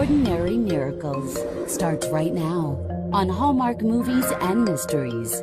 Extraordinary Miracles starts right now on Hallmark Movies and Mysteries.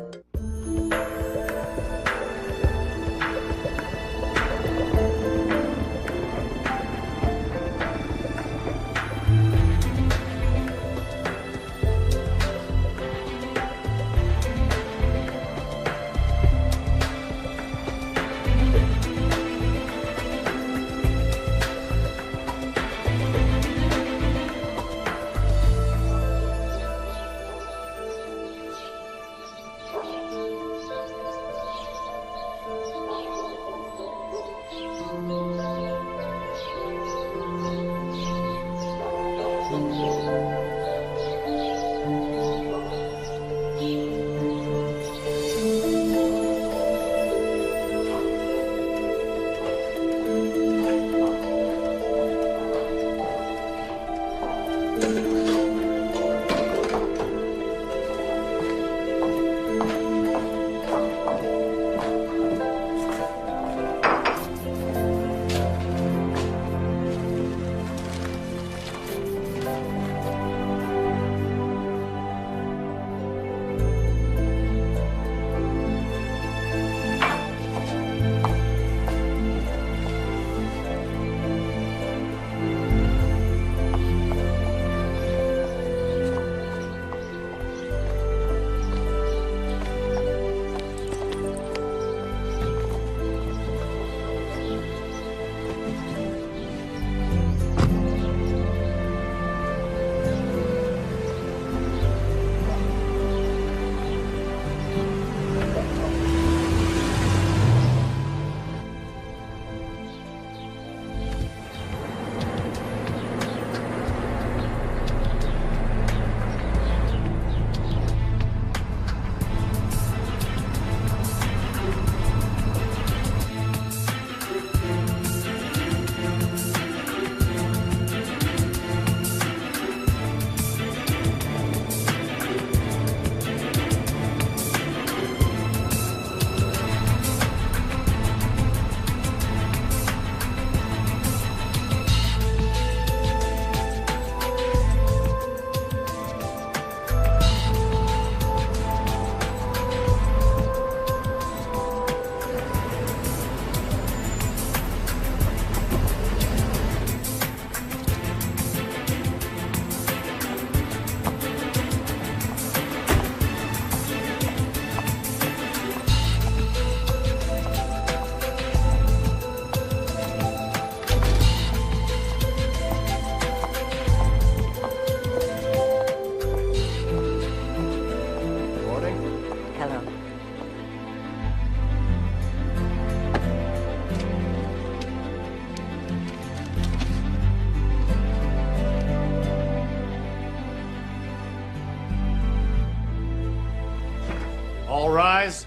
All rise.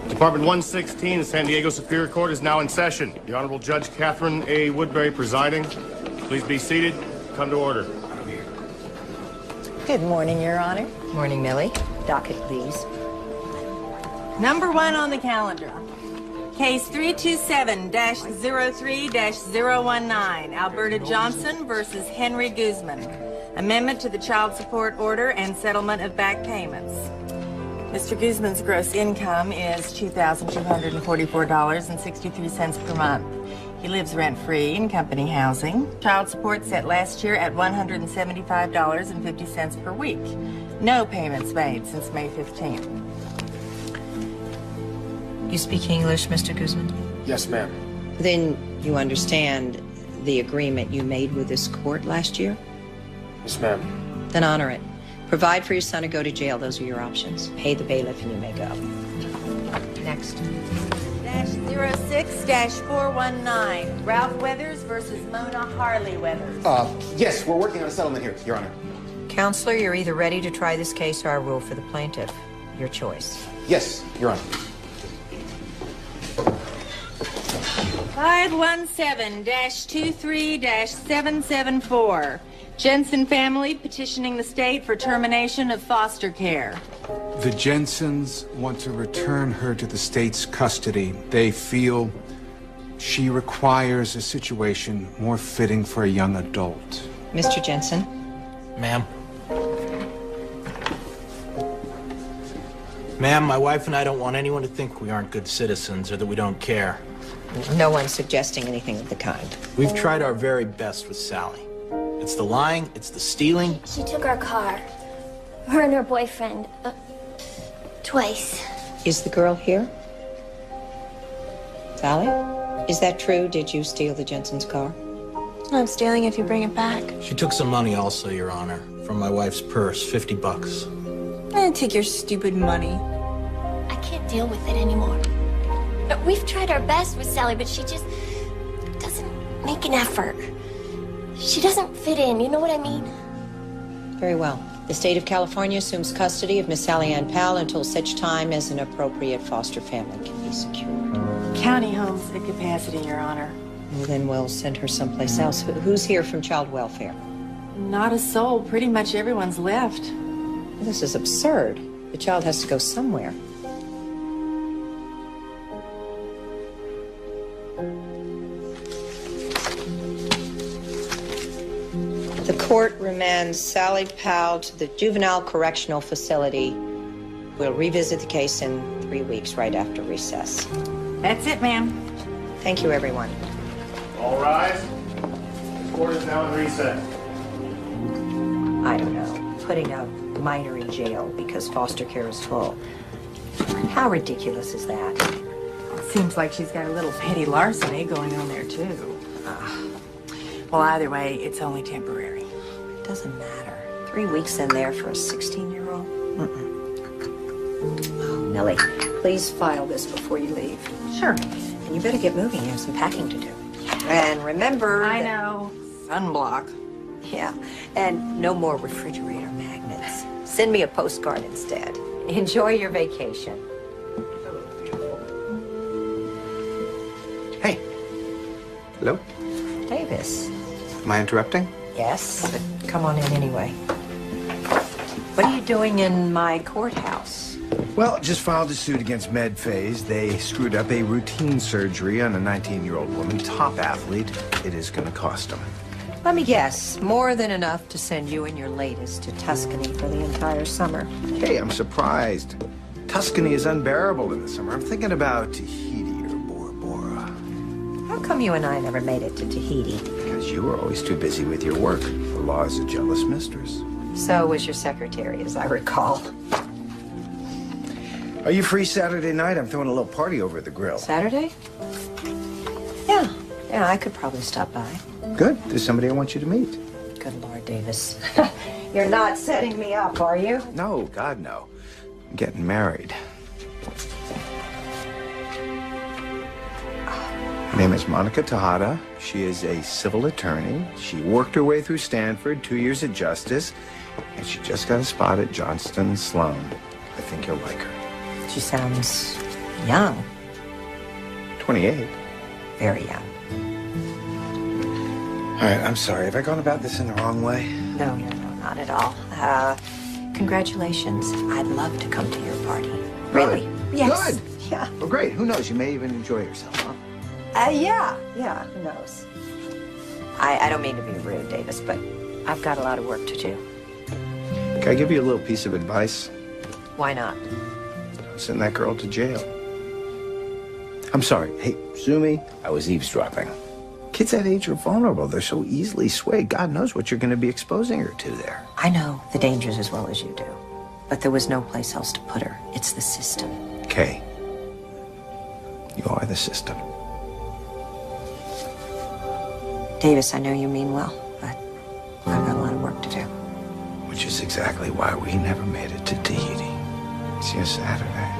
Department 116, the San Diego Superior Court is now in session. The Honorable Judge Catherine A. Woodbury presiding. Please be seated. Come to order. Good morning, Your Honor. Morning, Millie. Docket, please. Number 1 on the calendar. Case 327-03-019, Alberta Johnson versus Henry Guzman. Amendment to the child support order and settlement of back payments. Mr. Guzman's gross income is $2,244.63 per month. He lives rent-free in company housing. Child support set last year at $175.50 per week. No payments made since May 15th. You speak English, Mr. Guzman? Yes, ma'am. Then you understand the agreement you made with this court last year? Yes, ma'am. Then honor it. Provide for your son to go to jail. Those are your options. Pay the bailiff and you may go. Next. -06-419, Ralph Weathers versus Mona Harley Weathers. Yes, we're working on a settlement here, Your Honor. Counselor, you're either ready to try this case or I rule for the plaintiff. Your choice. Yes, Your Honor. 517-23-774. Jensen family petitioning the state for termination of foster care. The Jensens want to return her to the state's custody. They feel She requires a situation more fitting for a young adult. Mr. Jensen? Ma'am. Ma'am, my wife and I don't want anyone to think we aren't good citizens or that we don't care. No one's suggesting anything of the kind. We've tried our very best with Sally. It's the lying, it's the stealing. She took our car. Her and her boyfriend. Twice. Is the girl here? Sally? Is that true? Did you steal the Jensen's car? I'm stealing if you bring it back. She took some money also, Your Honor, from my wife's purse, $50. Take your stupid money. I can't deal with it anymore. We've tried our best with Sally, but she just doesn't make an effort. She doesn't fit in, you know what I mean? Very well. The state of California assumes custody of Miss Sally Ann Powell until such time as an appropriate foster family can be secured. County home's at capacity, Your Honor. Well, then we'll send her someplace else. Who's here from child welfare? Not a soul. Pretty much everyone's left. This is absurd. The child has to go somewhere. The court remands Sally Powell to the Juvenile Correctional Facility. We'll revisit the case in 3 weeks, right after recess. That's it, ma'am. Thank you, everyone. All rise. The court is now in recess. I don't know, putting a minor in jail because foster care is full. How ridiculous is that? Seems like she's got a little petty larceny going on there, too. Well, either way, it's only temporary. It doesn't matter. 3 weeks in there for a 16-year-old? Oh, Nellie, please file this before you leave. Sure. And you better get moving. You have some packing to do. And remember... I know. Sunblock. Yeah, and no more refrigerator magnets. Send me a postcard instead. Enjoy your vacation. Hey. Hello? Davis. Am I interrupting? Yes, but come on in anyway. What are you doing in my courthouse? Well, just filed a suit against MedPhase. They screwed up a routine surgery on a 19-year-old woman, top athlete. It is going to cost them. Let me guess, more than enough to send you and your latest to Tuscany for the entire summer. Hey, I'm surprised. Tuscany is unbearable in the summer. I'm thinking about Tahiti or Bora Bora. How come you and I never made it to Tahiti? Because you were always too busy with your work. The law is a jealous mistress. So was your secretary, as I recall. Are you free Saturday night? I'm throwing a little party over at the grill. Saturday? Yeah, I could probably stop by. Good. There's somebody I want you to meet. Good Lord, Davis. You're not setting me up, are you? No, God, no. I'm getting married. Her name is Monica Tejada. She is a civil attorney. She worked her way through Stanford, 2 years at Justice, and she just got a spot at Johnston Sloan. I think you'll like her. She sounds young. 28. Very young. All right, I'm sorry. Have I gone about this in the wrong way? No, not at all. Congratulations. I'd love to come to your party. Really? Good. Yes. Good. Yeah. Well, great. Who knows? You may even enjoy yourself, huh? Yeah, who knows? I don't mean to be rude, Davis, but I've got a lot of work to do. Can I give you a little piece of advice? Why not? Don't send that girl to jail. I'm sorry. Hey, sue me. I was eavesdropping. Kids that age are vulnerable. They're so easily swayed. God knows what you're going to be exposing her to there. I know the dangers as well as you do, but there was no place else to put her. It's the system. Kay, you are the system. Davis, I know you mean well, but I've got a lot of work to do. Which is exactly why we never made it to Tahiti. See you Saturday.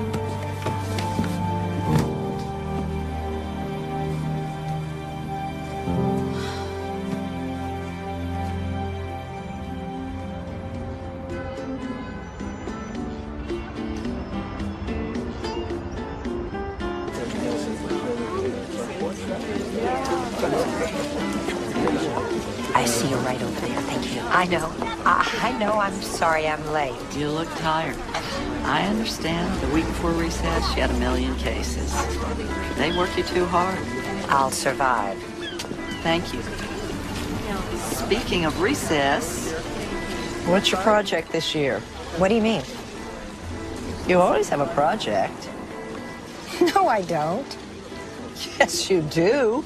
I see you right over there. Thank you. I know. I know. I'm sorry I'm late. You look tired. I understand. The week before recess, she had 1 million cases. They work you too hard. I'll survive. Thank you. Speaking of recess, what's your project this year? What do you mean? You always have a project. No, I don't. Yes, you do.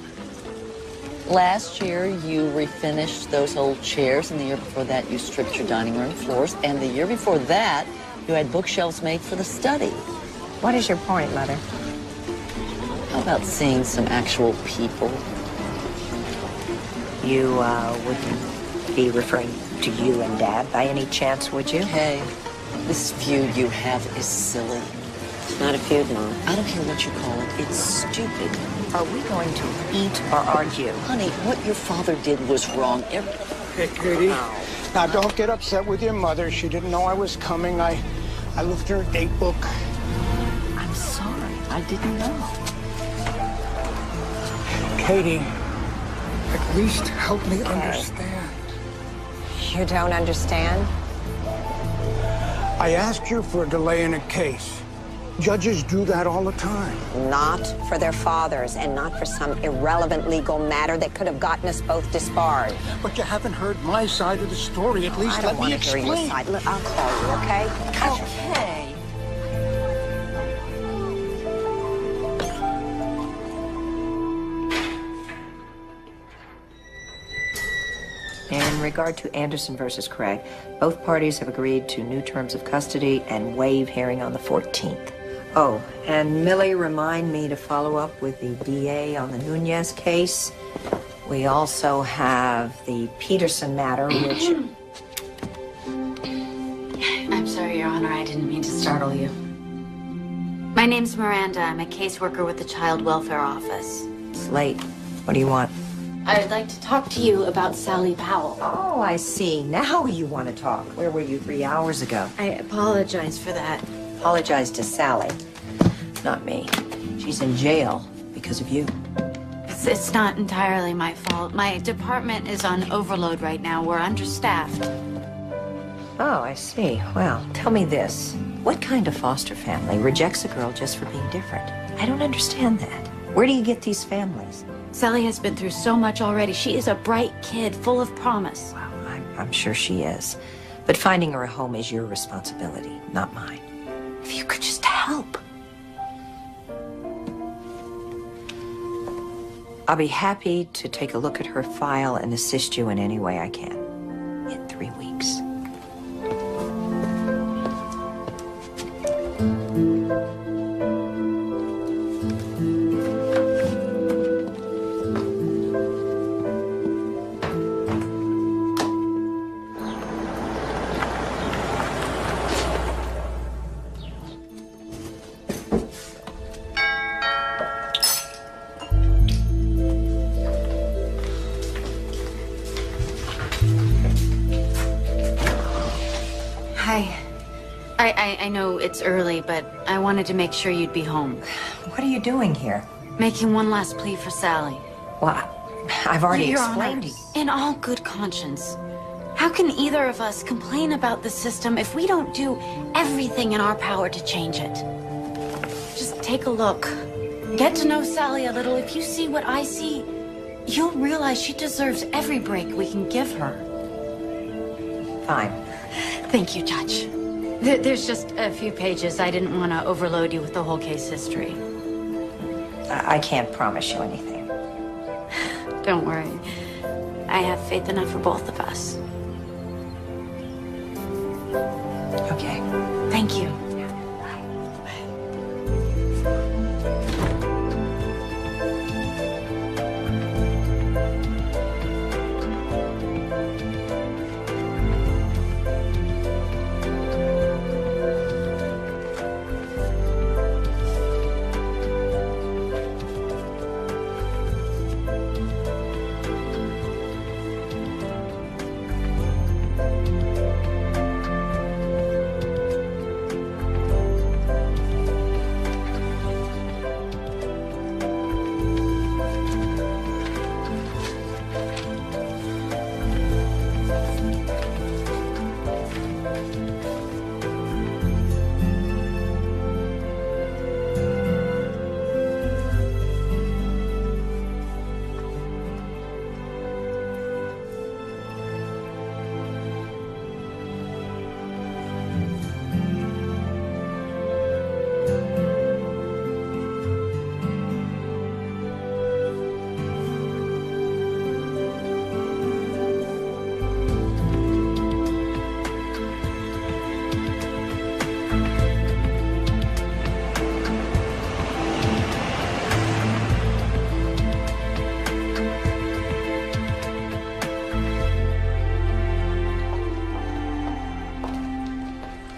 Last year, you refinished those old chairs, and the year before that, you stripped your dining room floors, and the year before that, you had bookshelves made for the study. What is your point, Mother? How about seeing some actual people? You, wouldn't be referring to you and Dad by any chance, would you? Okay, this feud you have is silly. It's not a feud, Mom. I don't care what you call it. It's stupid. Are we going to eat or argue? Honey, what your father did was wrong. Hey, Katie. Now, don't get upset with your mother. She didn't know I was coming. I looked her date book. I'm sorry. I didn't know. Katie, at least help me understand. You don't understand? I asked you for a delay in a case. Judges do that all the time. Not for their fathers, and not for some irrelevant legal matter that could have gotten us both disbarred. But you haven't heard my side of the story. At least I don't let me want to hear your explain. side. Look, I'll call you, okay? Okay. In regard to Anderson versus Craig, both parties have agreed to new terms of custody and waive hearing on the 14th. Oh, and Millie, remind me to follow up with the DA on the Nunez case. We also have the Peterson matter, which... I'm sorry, Your Honor. I didn't mean to startle you. My name's Miranda. I'm a caseworker with the Child Welfare Office. It's late. What do you want? I'd like to talk to you about Sally Powell. Oh, I see. Now you want to talk. Where were you 3 hours ago? I apologize for that. Apologize to Sally, not me. She's in jail because of you. It's not entirely my fault. My department is on overload right now. We're understaffed. Oh, I see. Well, tell me this. What kind of foster family rejects a girl just for being different? I don't understand that. Where do you get these families? Sally has been through so much already. She is a bright kid, full of promise. Well, I'm sure she is. But finding her a home is your responsibility, not mine. If you could just help. I'll be happy to take a look at her file and assist you in any way I can. In 3 weeks. I know it's early, but I wanted to make sure you'd be home. What are you doing here? Making one last plea for Sally. Well, I've already Your explained Honor, to you. in all good conscience, how can either of us complain about the system if we don't do everything in our power to change it? Just take a look. Get to know Sally a little. If you see what I see, you'll realize she deserves every break we can give her. Fine. Thank you, Judge. There's just a few pages. I didn't want to overload you with the whole case history. I can't promise you anything. Don't worry. I have faith enough for both of us. Okay. Thank you.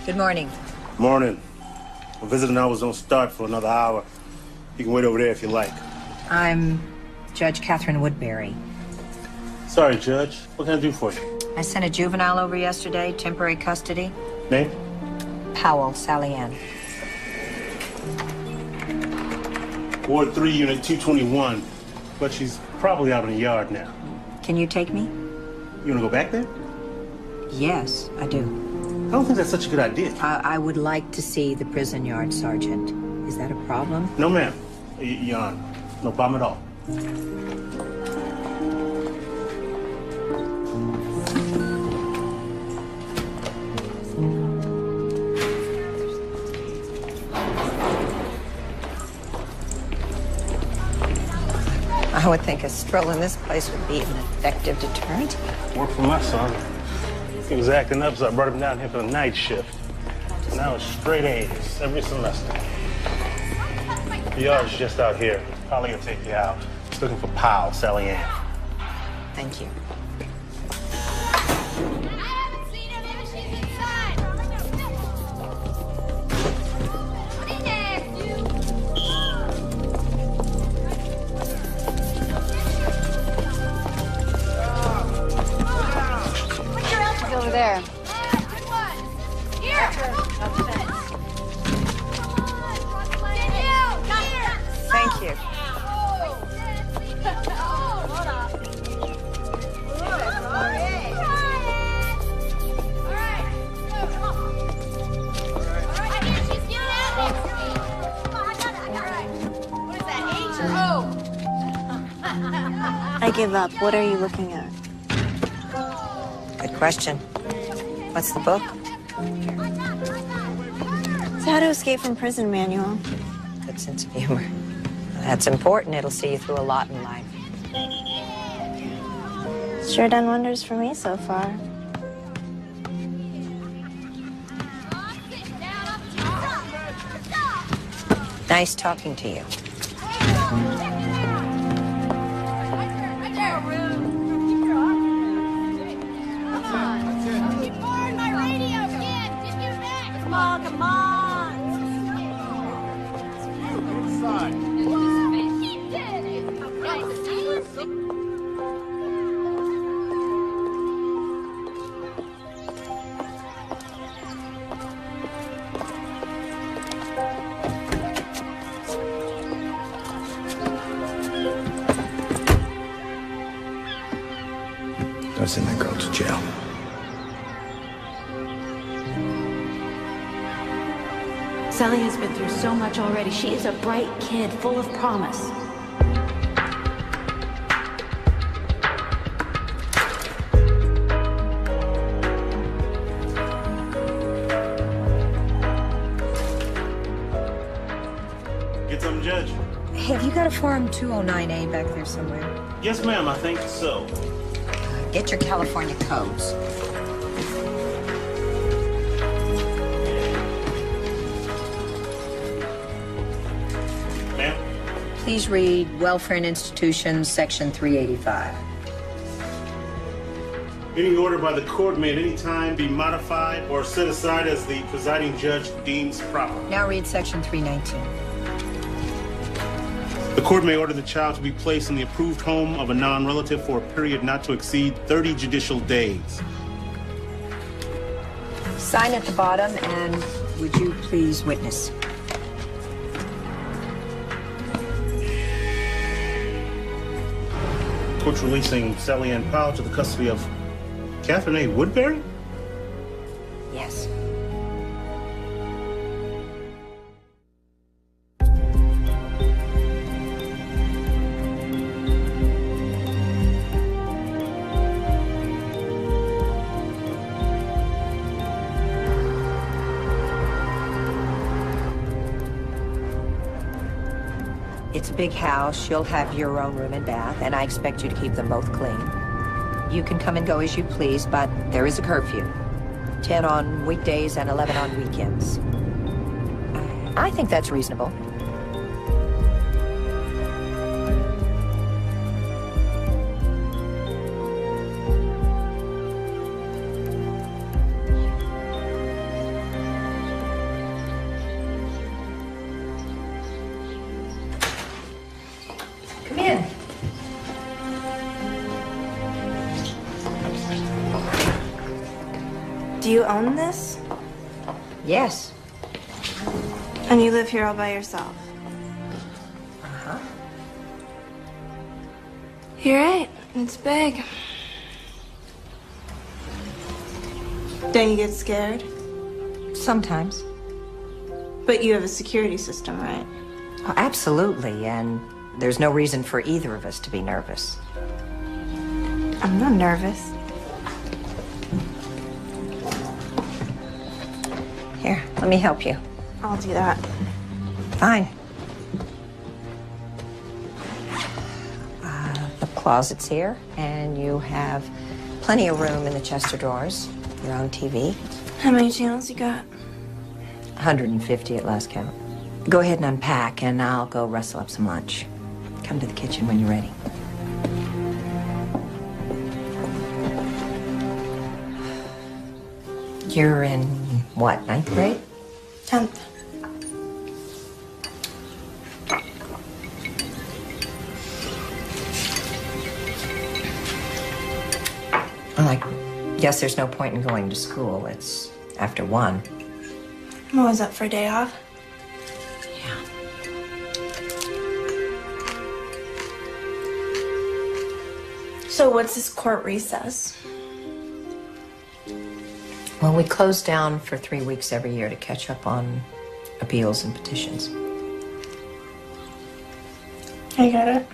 Good morning. Morning. Well, visiting hours don't start for another hour. You can wait over there if you like. I'm Judge Catherine Woodbury. Sorry, Judge. What can I do for you? I sent a juvenile over yesterday, temporary custody. Name? Powell, Sally Ann. Ward 3, Unit 221. But she's probably out in the yard now. Can you take me? You want to go back there? Yes, I do. I don't think that's such a good idea. I would like to see the prison yard sergeant. Is that a problem? No, ma'am. Your Honor. No problem at all. I would think a stroll in this place would be an effective deterrent. Work for my son. He was acting up, so I brought him down here for the night shift. Now it's straight A's every semester. The yard's just out here. Holly will take you out. He's looking for Powell, Sally Ann. Thank you. Over there. Thank you. I give up. What are you looking at? Good question. What's the book? It's How to Escape from Prison manual. Good sense of humor. That's important. It'll see you through a lot in life. It's sure done wonders for me so far. Nice talking to you. Come on. Don't send that girl to jail. Sally has been through so much already. She is a bright kid, full of promise. Get something, Judge? Hey, have you got a Form 209A back there somewhere? Yes, ma'am. I think so. Get your California codes. Ma'am? Please read Welfare and Institutions, Section 385. Any order by the court may at any time be modified or set aside as the presiding judge deems proper. Now read Section 319. The court may order the child to be placed in the approved home of a non-relative for a period not to exceed 30 judicial days. Sign at the bottom, and would you please witness? Court's releasing Sally Ann Powell to the custody of Catherine A. Woodbury? Yes. It's a big house. You'll have your own room and bath, and I expect you to keep them both clean. You can come and go as you please, but there is a curfew. 10 on weekdays and 11 on weekends. I think that's reasonable. Do you own this? Yes. And you live here all by yourself? Uh-huh. You're right. It's big. Don't you get scared? Sometimes. But you have a security system, right? Oh, absolutely, and there's no reason for either of us to be nervous. I'm not nervous. Here, let me help you. I'll do that. Fine. The closet's here, and you have plenty of room in the chest of drawers. Your own TV. How many channels you got? 150 at last count. Go ahead and unpack, and I'll go rustle up some lunch. Come to the kitchen when you're ready. You're in, what, 9th grade? 10th. I guess there's no point in going to school. It's after 1. I'm always up for a day off. So what's this court recess? Well, we close down for 3 weeks every year to catch up on appeals and petitions. I get it.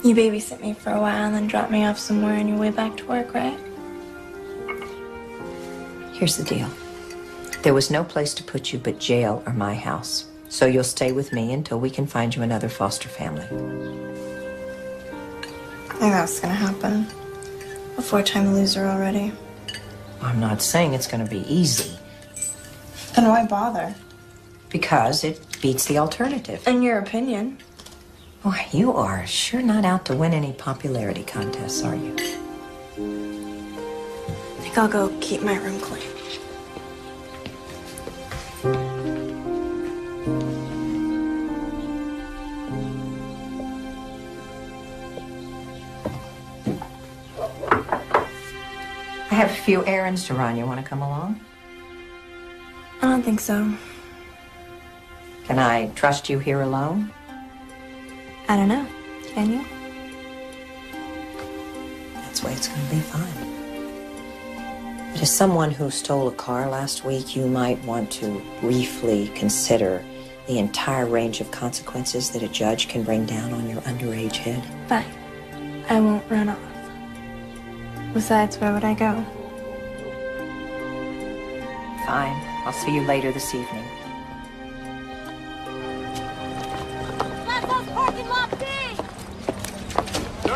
You babysit me for a while and then drop me off somewhere on your way back to work, right? Here's the deal. There was no place to put you but jail or my house. So you'll stay with me until we can find you another foster family. I think that's gonna happen. A 4-time loser already. I'm not saying it's going to be easy. Then why bother? Because it beats the alternative. In your opinion. Boy, you are sure not out to win any popularity contests, are you? I think I'll go keep my room clean. I have a few errands to run. You want to come along? I don't think so. Can I trust you here alone? I don't know. Can you? That's the way it's going to be fine. But as someone who stole a car last week, you might want to briefly consider the entire range of consequences that a judge can bring down on your underage head. Fine. I won't run off. Besides, where would I go? Fine. I'll see you later this evening.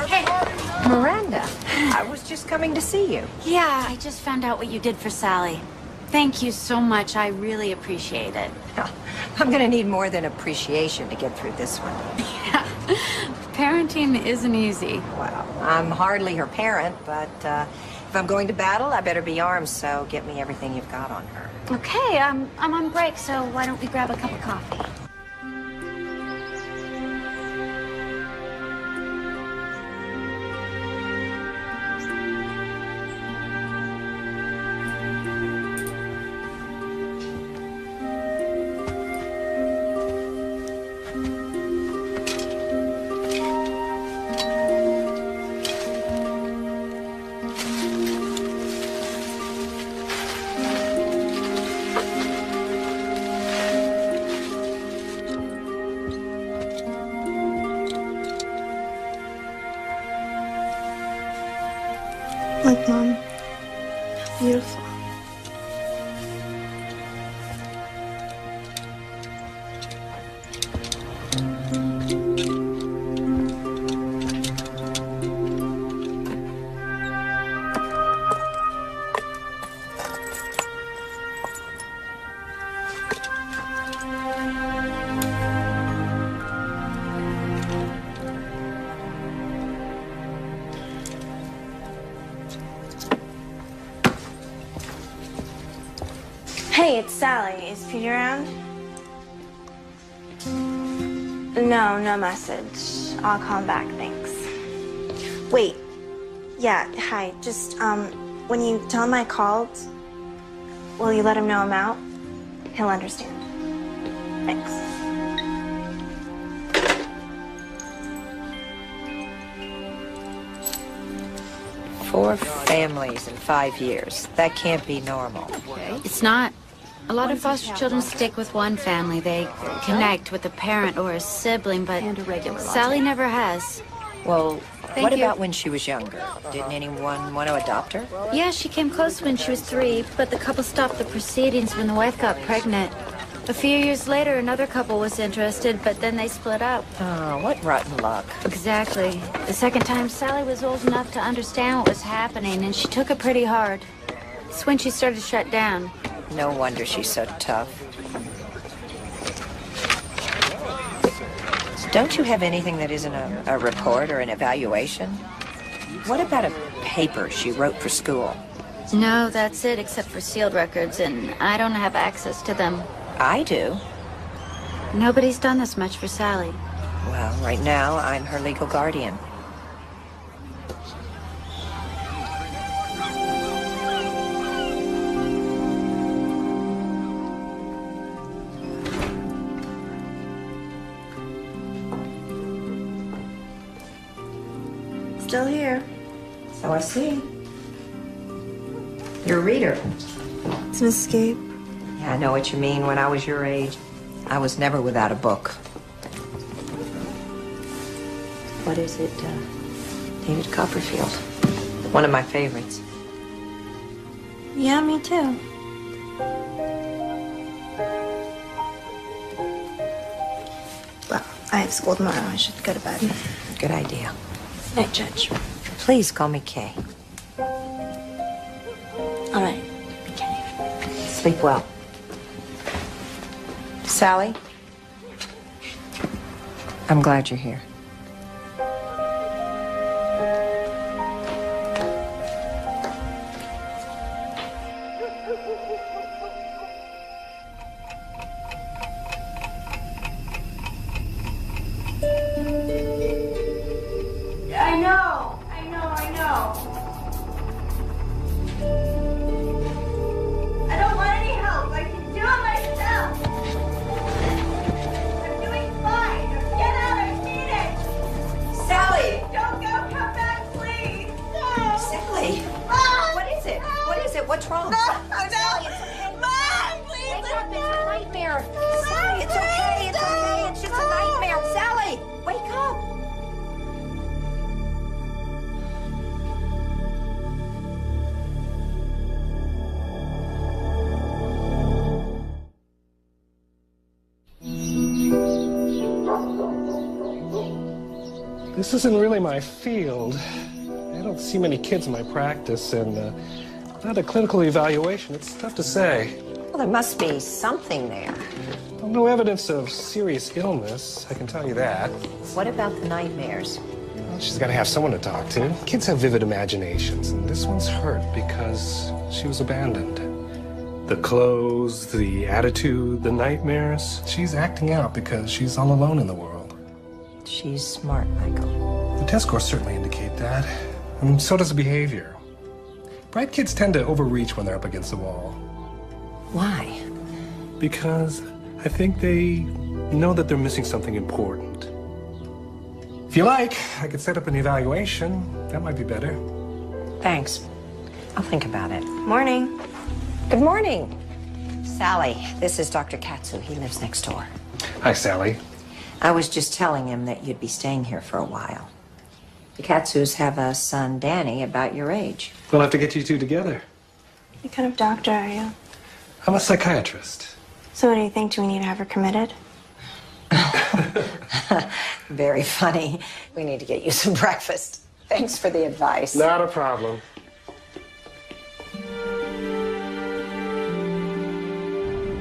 Hey, Miranda, I was just coming to see you. yeah, I just found out what you did for Sally. Thank you so much. I really appreciate it. I'm going to need more than appreciation to get through this one. Yeah. Parenting isn't easy. Well, I'm hardly her parent, but if I'm going to battle, I better be armed, so get me everything you've got on her. Okay, I'm on break, so why don't we grab a cup of coffee? Look, Mom. Beautiful. Hey, it's Sally. Is Pete around? No, no message. I'll call him back, thanks. Wait. Yeah, hi. Just, when you tell him I called, will you let him know I'm out? He'll understand. Thanks. Four families in 5 years. That can't be normal. It's not. A lot of foster children stick with one family. They connect with a parent or a sibling, but Sally never has. Well, Thank what you. about when she was younger? Didn't anyone want to adopt her? Yeah, she came close when she was 3, but the couple stopped the proceedings when the wife got pregnant. A few years later, another couple was interested, but then they split up. Oh, what rotten luck. Exactly. The second time, Sally was old enough to understand what was happening, and she took it pretty hard. It's when she started to shut down. No wonder she's so tough. Don't you have anything that isn't a report or an evaluation? What about a paper she wrote for school? No, that's it, except for sealed records, and I don't have access to them. I do. Nobody's done this much for Sally. Well, right now, I'm her legal guardian. Still here. So I see. You're a reader. It's an escape. Yeah, I know what you mean. When I was your age, I was never without a book. What is it? David Copperfield. One of my favorites. Yeah, me too. Well, I have school tomorrow. I should go to bed. Good idea. Night, Judge. Please call me Kay. All right. Sleep well. Sally? I'm glad you're here. I don't want any help. I can do it myself. I'm doing fine. Now get out. I need it. Sally! Don't go. Come back, please. No. Sally! Mom! What is it? What is it? What's wrong? No. Sally, it's okay. Mom, please. Wake up. It's a nightmare. Sally, it's okay. It's okay. It's just a nightmare. Sally, wake up. This isn't really my field. I don't see many kids in my practice, and without a clinical evaluation, it's tough to say. Well, there must be something there. Well, no evidence of serious illness, I can tell you that. What about the nightmares? Well, she's got to have someone to talk to. Kids have vivid imaginations, and this one's hurt because she was abandoned. The clothes, the attitude, the nightmares, she's acting out because she's all alone in the world. She's smart, Michael. The test scores certainly indicate that. And so does the behavior. Bright kids tend to overreach when they're up against the wall. Why? Because I think they know that they're missing something important. If you like, I could set up an evaluation. That might be better. Thanks. I'll think about it. Morning. Good morning. Sally, this is Dr. Katsu. He lives next door. Hi, Sally. I was just telling him that you'd be staying here for a while. The Katsus have a son, Danny, about your age. We'll have to get you two together. What kind of doctor are you? I'm a psychiatrist. So what do you think? Do we need to have her committed? Very funny. We need to get you some breakfast. Thanks for the advice. Not a problem.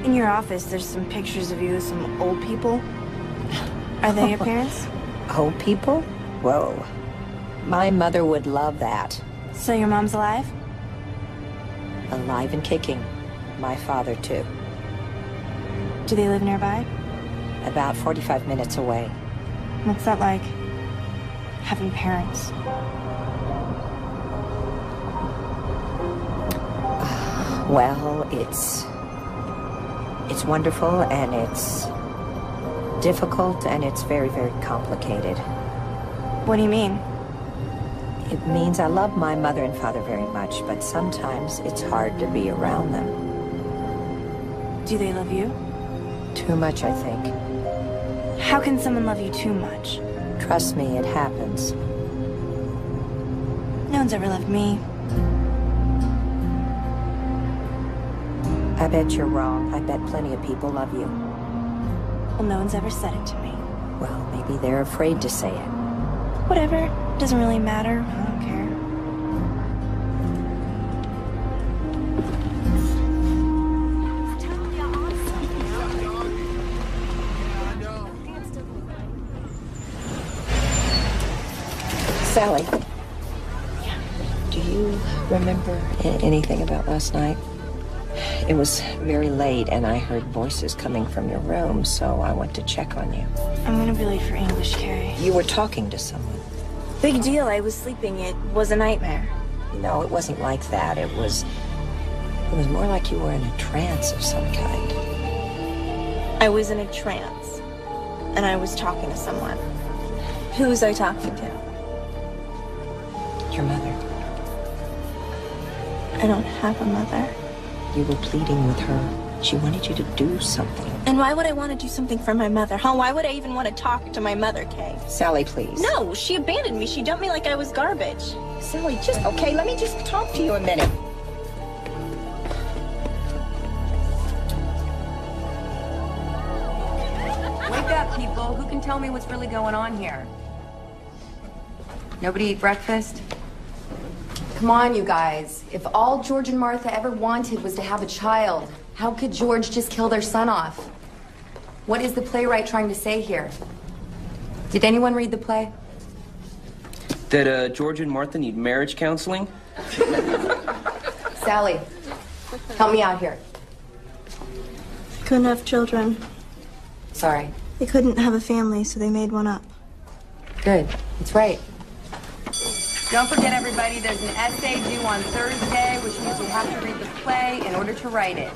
In your office, there's some pictures of you with some old people. Are they your parents? Old people? Whoa. My mother would love that. So your mom's alive? Alive and kicking. My father, too. Do they live nearby? About 45 minutes away. What's that like? Having parents? Well, it's wonderful, and it's difficult, and it's very, very complicated. What do you mean? It means I love my mother and father very much, but sometimes it's hard to be around them. Do they love you? Too much, I think. How can someone love you too much? Trust me, it happens. No one's ever loved me. I bet you're wrong. I bet plenty of people love you. Well, no one's ever said it to me. Well, maybe they're afraid to say it. Whatever. Doesn't really matter. I don't care. Sally, do you remember anything about last night? It was very late, and I heard voices coming from your room, so I went to check on you. I'm gonna be late for English, Carrie. You were talking to someone. Big deal. I was sleeping. It was a nightmare. No, it wasn't like that. It was more like you were in a trance of some kind. I was in a trance, and I was talking to someone. Who was I talking to? Your mother. I don't have a mother. You were pleading with her. She wanted you to do something. And why would I want to do something for my mother? Huh? Why would I even want to talk to my mother, Kay? Sally, please. No, she abandoned me. She dumped me like I was garbage. Sally, okay, let me just talk to you a minute. Wake up, people. Who can tell me what's really going on here? Nobody eat breakfast? Come on, you guys. If all George and Martha ever wanted was to have a child, how could George just kill their son off? What is the playwright trying to say here? Did anyone read the play? That George and Martha need marriage counseling? Sally, help me out here. Couldn't have children. Sorry. They couldn't have a family, so they made one up. Good. That's right. Don't forget, everybody, there's an essay due on Thursday, which means you have to read the play in order to write it.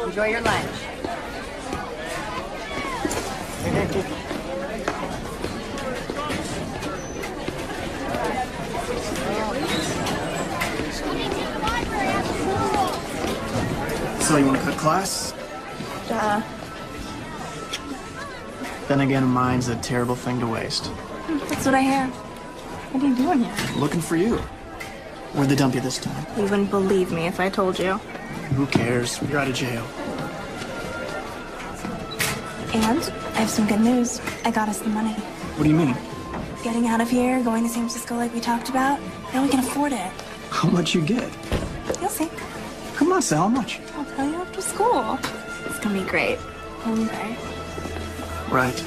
Enjoy your lunch. So you want to cut class? Duh. Then again, mine's a terrible thing to waste. That's what I hear. What are you doing here? Looking for you. Where'd they dump you this time? You wouldn't believe me if I told you. Who cares? You're out of jail. And I have some good news. I got us the money. What do you mean? Getting out of here, going to San Francisco like we talked about. Now we can afford it. How much you get? You'll see. Come on, Sal, how much? I'll tell you after school. It's gonna be great. Okay. Right.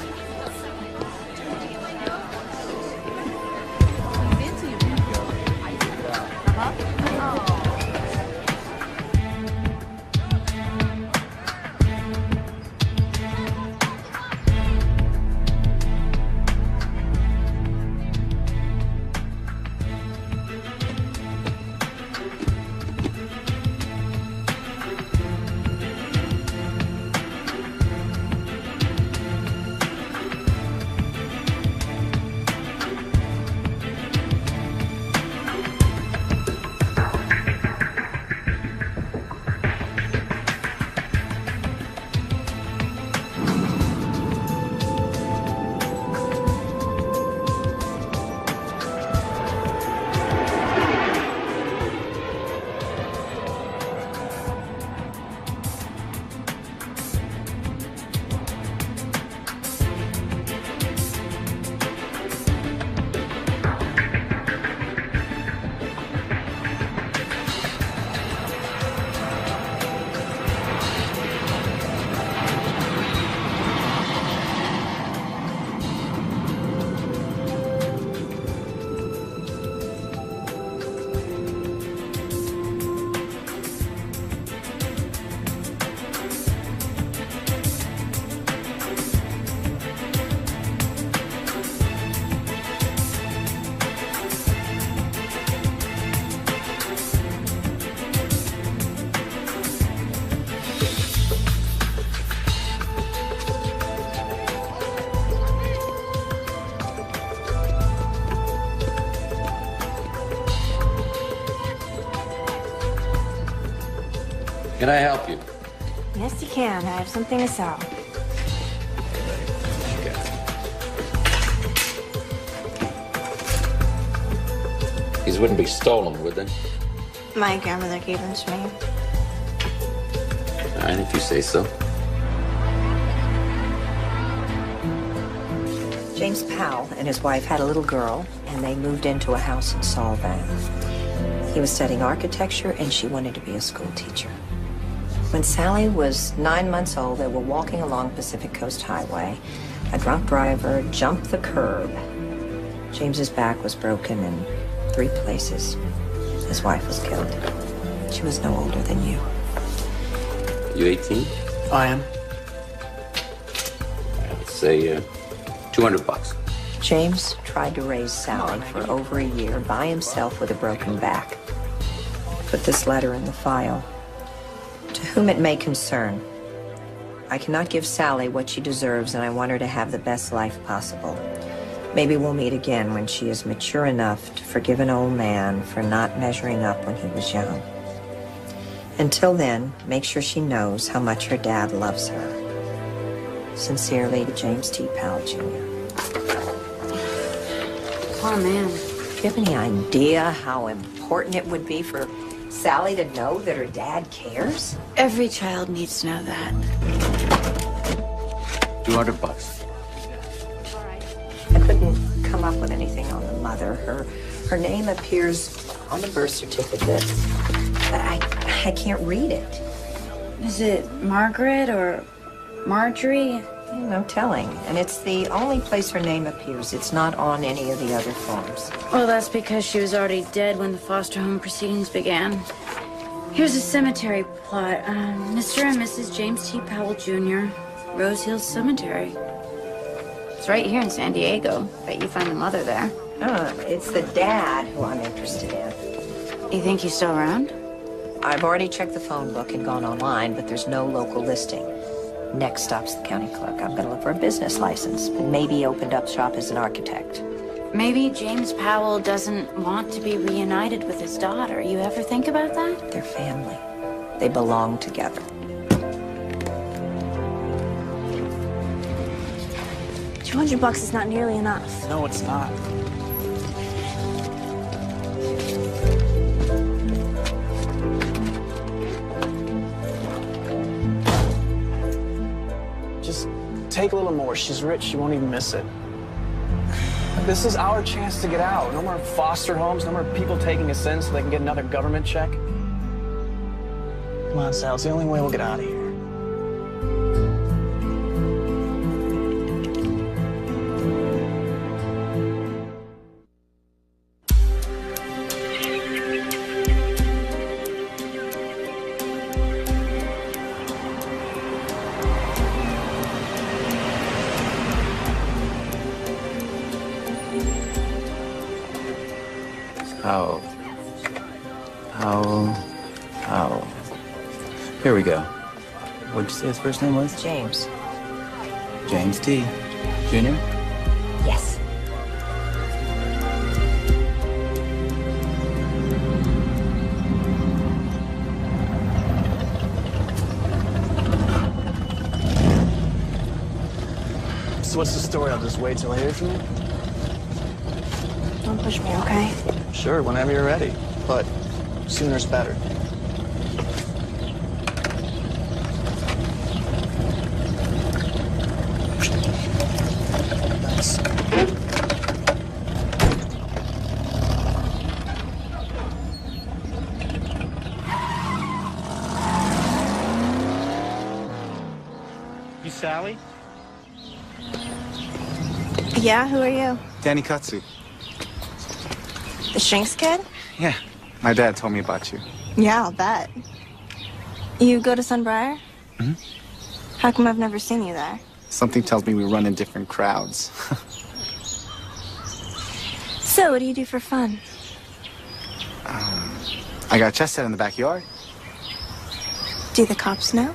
Can I help you? Yes, you can. I have something to sell. These wouldn't be stolen, would they? My grandmother gave them to me. All right, if you say so. James Powell and his wife had a little girl, and they moved into a house in Solvang. He was studying architecture, and she wanted to be a school teacher. When Sally was 9 months old, they were walking along Pacific Coast Highway. A drunk driver jumped the curb. James's back was broken in 3 places. His wife was killed. She was no older than you. You 18? I am. Let's say $200. James tried to raise Sally for over a year by himself with a broken back. Put this letter in the file. To whom it may concern, I cannot give Sally what she deserves, and I want her to have the best life possible. Maybe we'll meet again when she is mature enough to forgive an old man for not measuring up when he was young. Until then, make sure she knows how much her dad loves her. Sincerely, James T. Powell, Jr. Oh, man. Do you have any idea how important it would be for Sally to know that her dad cares? Every child needs to know that. $200. I couldn't come up with anything on the mother. Her name appears on the birth certificate, but I can't read it. Is it Margaret or Marjorie? No telling. And it's the only place her name appears. It's not on any of the other forms. Well, that's because she was already dead when the foster home proceedings began. Here's a cemetery plot. Mr. and Mrs. James T. Powell, Jr., Rose Hills Cemetery. It's right here in San Diego. Bet you find the mother there. It's the dad who I'm interested in. You think he's still around? I've already checked the phone book and gone online, but there's no local listing. Next stop's the county clerk. I'm going to look for a business license, and maybe opened up shop as an architect. Maybe James Powell doesn't want to be reunited with his daughter. You ever think about that? They're family. They belong together. $200 is not nearly enough. No, it's not. Just take a little more. She's rich. She won't even miss it. This is our chance to get out. No more foster homes. No more people taking us in so they can get another government check. Come on, Sal. It's the only way we'll get out of here. Powell. Here we go. What'd you say his first name was? James. James T. Jr.? Yes. So what's the story? I'll just wait till I hear from you? Don't push me, okay? Sure, whenever you're ready. But sooner's better. Thanks. You Sally? Yeah, who are you? Danny Katsu. The Shrinks kid? Yeah, my dad told me about you. Yeah, I'll bet. You go to Sunbriar? Mhm. How come I've never seen you there? Something tells me we run in different crowds. So, what do you do for fun? I got a chess set in the backyard. Do the cops know?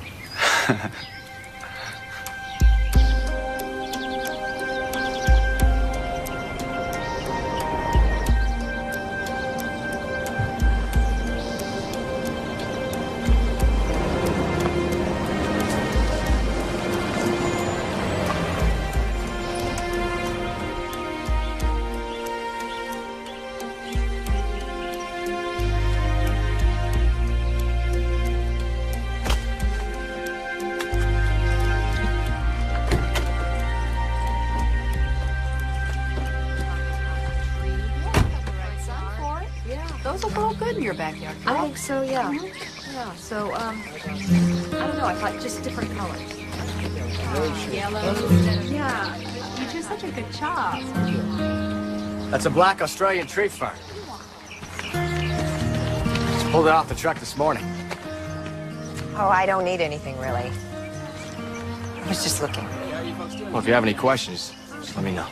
your backyard. I think so, yeah. Yeah, so, I don't know, I thought just different colors. Yellow. Yeah, you do such a good job. That's a black Australian tree fern. Just pulled it off the truck this morning. Oh, I don't need anything, really. I was just looking. Well, if you have any questions, just let me know.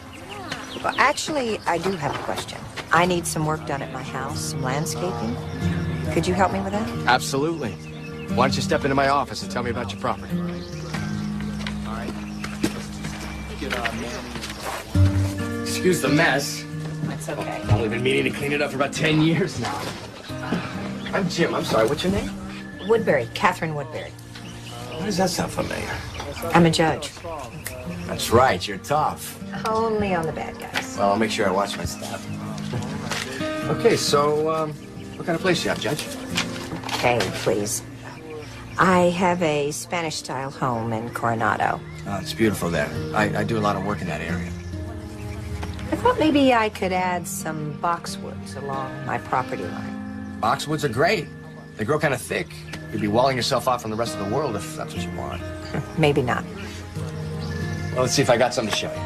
Well, actually, I do have a question. I need some work done at my house, some landscaping. Could you help me with that? Absolutely. Why don't you step into my office and tell me about your property? Excuse the mess. It's okay. I've only been meaning to clean it up for about 10 years now. I'm Jim. I'm sorry. What's your name? Woodbury, Catherine Woodbury. Why does that sound familiar? I'm a judge. That's right. You're tough. Only on the bad guys. Well, I'll make sure I watch my step. Okay, so, what kind of place do you have, Judge? Hey, please. I have a Spanish-style home in Coronado. Oh, it's beautiful there. I do a lot of work in that area. I thought maybe I could add some boxwoods along my property line. Boxwoods are great. They grow kind of thick. You'd be walling yourself off from the rest of the world if that's what you want. Maybe not. Well, let's see if I got something to show you.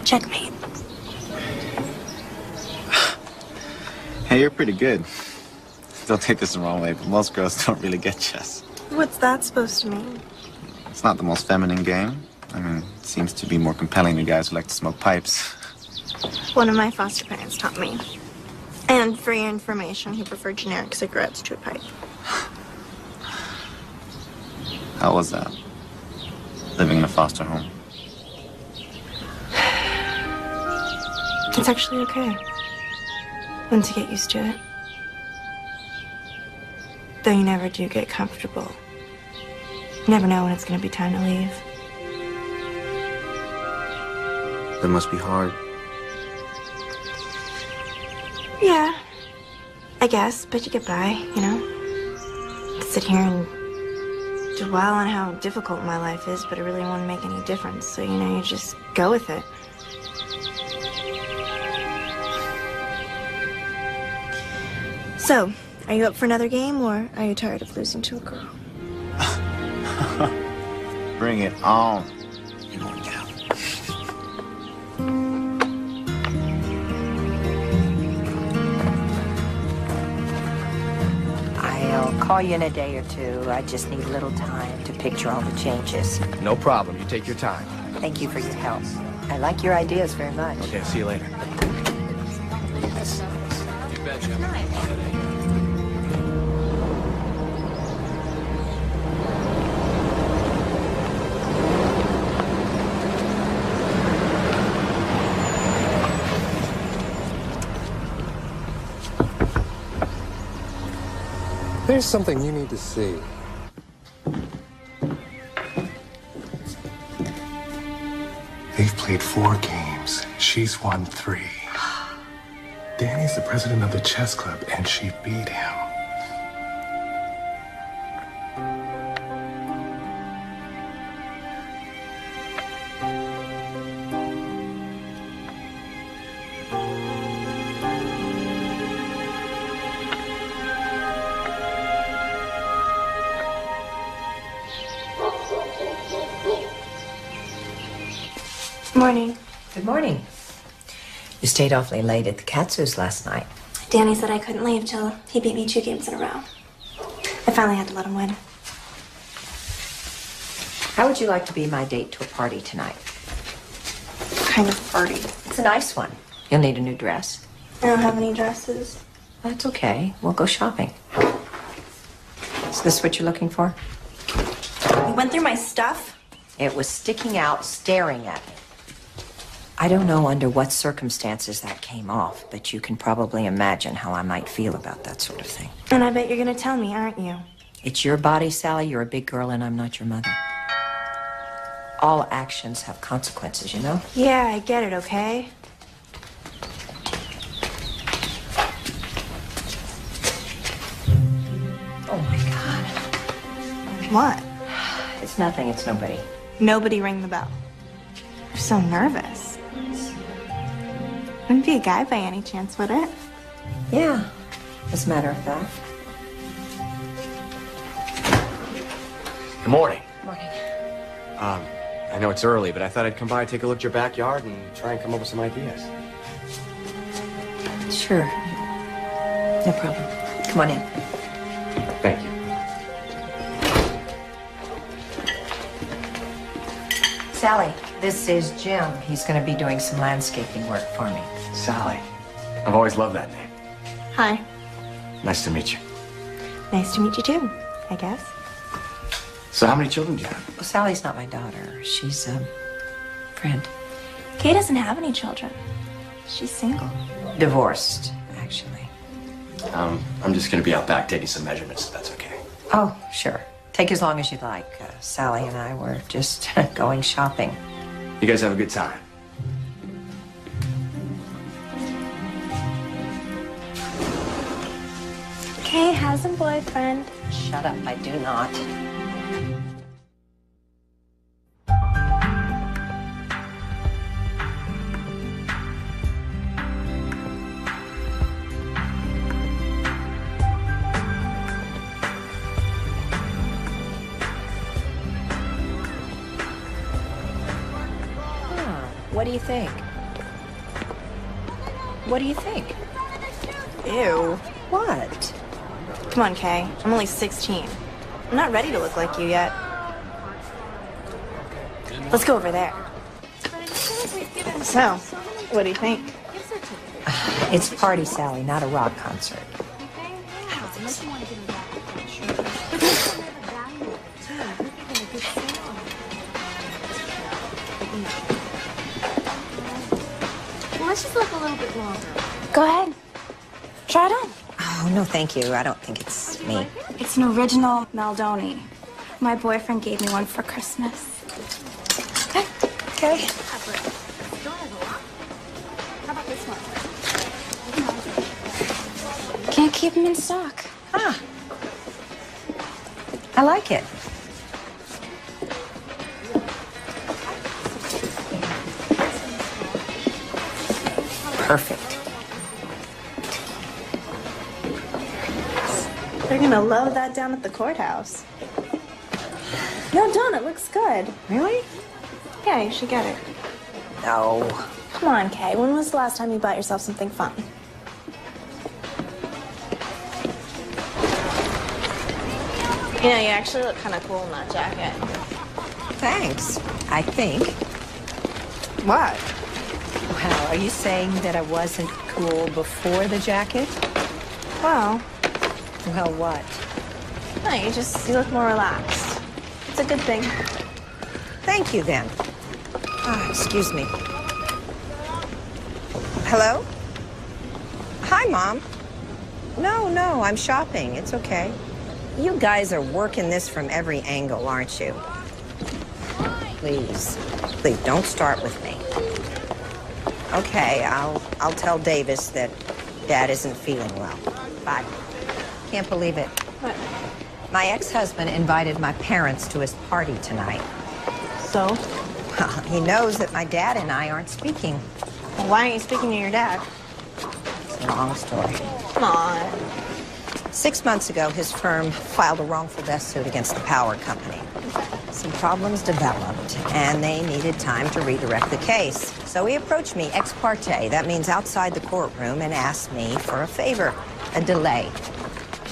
Checkmate. Hey, you're pretty good. Don't take this the wrong way, but most girls don't really get chess. What's that supposed to mean? It's not the most feminine game. I mean, it seems to be more compelling to guys who like to smoke pipes. One of my foster parents taught me. And for your information, he preferred generic cigarettes to a pipe. How was that? Living in a foster home? It's actually okay. Once you get used to it. Though you never do get comfortable. You never know when it's going to be time to leave. That must be hard. Yeah, I guess, but you get by, you know? I sit here and dwell on how difficult my life is, but I really don't want to make any difference, so, you know, you just go with it. So, are you up for another game, or are you tired of losing to a girl? Bring it on. You're going down. I'll call you in a day or two. I just need a little time to picture all the changes. No problem. You take your time. Thank you for your help. I like your ideas very much. Okay, see you later. You betcha. There's something you need to see. They've played 4 games. She's won 3. Danny's the president of the chess club, and she beat him. Morning. Good morning. You stayed awfully late at the cat zoos last night. Danny said I couldn't leave till he beat me 2 games in a row. I finally had to let him win. How would you like to be my date to a party tonight? What kind of party? It's a nice one. You'll need a new dress. I don't have any dresses. That's okay. We'll go shopping. Is this what you're looking for? You went through my stuff? It was sticking out, staring at me. I don't know under what circumstances that came off, but you can probably imagine how I might feel about that sort of thing. And I bet you're gonna tell me, aren't you? It's your body, Sally. You're a big girl, and I'm not your mother. All actions have consequences, you know? Yeah, I get it, okay? Oh, my God. What? It's nothing. It's nobody. Nobody ring the bell. You're so nervous. Wouldn't be a guy by any chance, would it? Yeah, as a matter of fact. Good morning. Morning. I know it's early, but I thought I'd come by, take a look at your backyard, and try and come up with some ideas. Sure. No problem. Come on in. Thank you. Sally, this is Jim. He's going to be doing some landscaping work for me. Sally. I've always loved that name. Hi. Nice to meet you. Nice to meet you too, I guess. So how many children do you have? Well, Sally's not my daughter. She's a friend. Kay doesn't have any children. She's single. Divorced, actually. I'm just going to be out back taking some measurements, if that's okay. Oh, sure. Take as long as you'd like. Sally and I were just going shopping. You guys have a good time. Kay has a boyfriend. Shut up, I do not. What do you think? What do you think? Ew. What? Come on, Kay. I'm only 16. I'm not ready to look like you yet. Let's go over there. So, what do you think? It's party, Sally, not a rock concert. Let's just look a little bit longer. Go ahead. Try it on. Oh, no, thank you. I don't think it's me. It's an original Maldoni. My boyfriend gave me one for Christmas. Okay. How about this one? Can't keep them in stock. Ah. I like it. Perfect. They're gonna love that down at the courthouse. No, don't. It looks good. Really? Yeah, you should get it. No. Come on, Kay. When was the last time you bought yourself something fun? You know, you actually look kind of cool in that jacket. Thanks, I think. What? Wow, are you saying that I wasn't cool before the jacket? Well, Well, what? no, you look more relaxed. It's a good thing. Thank you, then. Excuse me. Hello? Hi, Mom. No, I'm shopping. It's okay. You guys are working this from every angle, aren't you? Please, don't start with me. Okay, I'll tell Davis that Dad isn't feeling well. Bye. Can't believe it. What? My ex-husband invited my parents to his party tonight. So? Well, he knows that my dad and I aren't speaking. Well, why aren't you speaking to your dad? It's a long story. Come on. 6 months ago, his firm filed a wrongful death suit against the power company. Some problems developed, and they needed time to redirect the case. So he approached me ex parte, that means outside the courtroom, and asked me for a favor, a delay.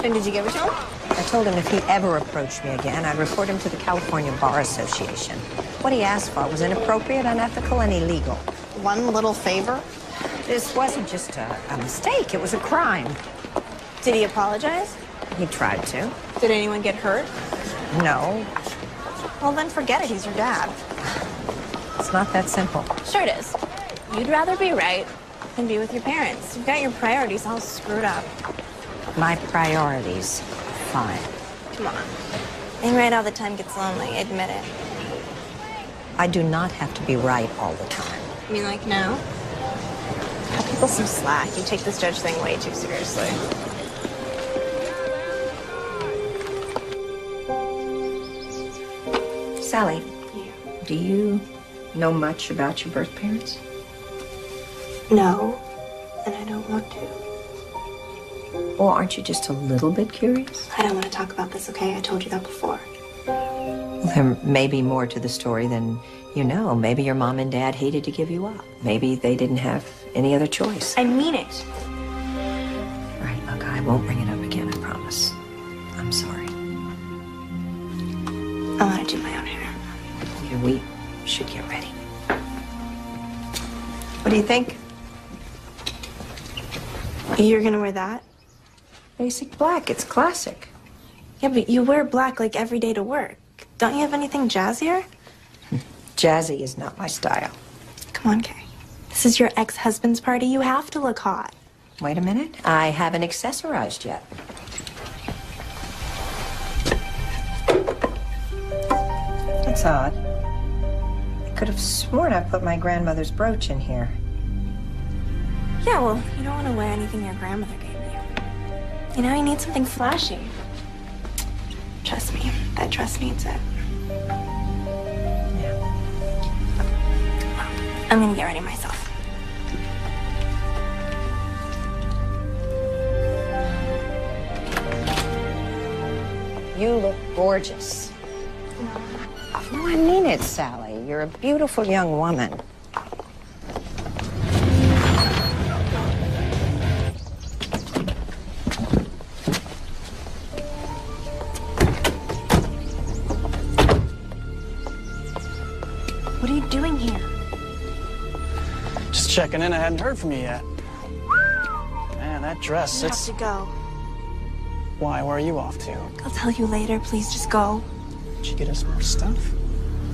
And did you give it to him? I told him if he ever approached me again, I'd report him to the California Bar Association. What he asked for was inappropriate, unethical, and illegal. One little favor? This wasn't just a mistake, it was a crime. Did he apologize? He tried to. Did anyone get hurt? No, Well, then forget it. He's your dad. it's not that simple. Sure it is. You'd rather be right than be with your parents. You've got your priorities all screwed up. My priorities, fine. Come on. Being right all the time gets lonely. Admit it. I do not have to be right all the time. You mean like now? Cut people some slack. You take this judge thing way too seriously. Sally, do you know much about your birth parents? No, and I don't want to. Well, aren't you just a little bit curious? I don't want to talk about this, okay? I told you that before. Well, there may be more to the story than you know. Maybe your mom and dad hated to give you up. Maybe they didn't have any other choice. I mean it. All right, look, I won't bring it up again, I promise. I'm sorry. I want to do my own hair. Here, we should get ready. What do you think? You're gonna wear that? Basic black, it's classic. Yeah, but you wear black like every day to work. Don't you have anything jazzier? Jazzy is not my style. Come on, Kay. This is your ex-husband's party. You have to look hot. Wait a minute. I haven't accessorized yet. That's odd. I could have sworn I put my grandmother's brooch in here. Yeah, well, you don't want to wear anything your grandmother gave you. You know, you need something flashy. Trust me, that dress needs it. Yeah. I'm gonna get ready myself. You look gorgeous. No, I mean it, Sally. You're a beautiful young woman. What are you doing here? Just checking in. I hadn't heard from you yet. Man, that dress, You it's... have to go. Why? Where are you off to? I'll tell you later. Please just go. Did you get us more stuff?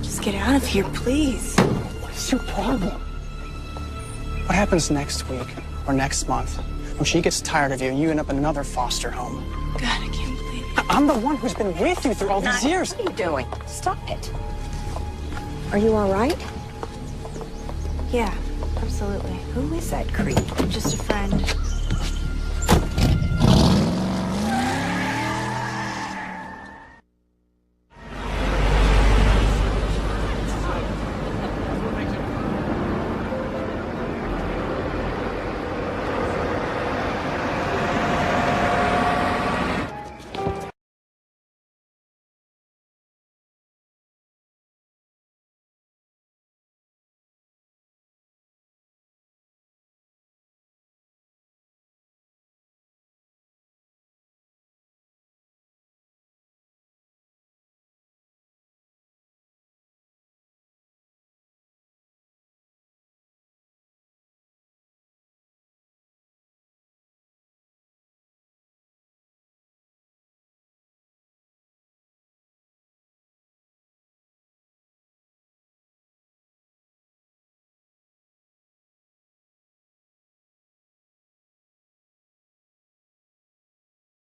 Just get out of here, please. What's your problem? What happens next week or next month when she gets tired of you and you end up in another foster home? God, I can't believe it. I'm the one who's been with you through all these years. What are you doing? Stop it. Are you all right? Yeah, absolutely. Who is that creep? Just a friend.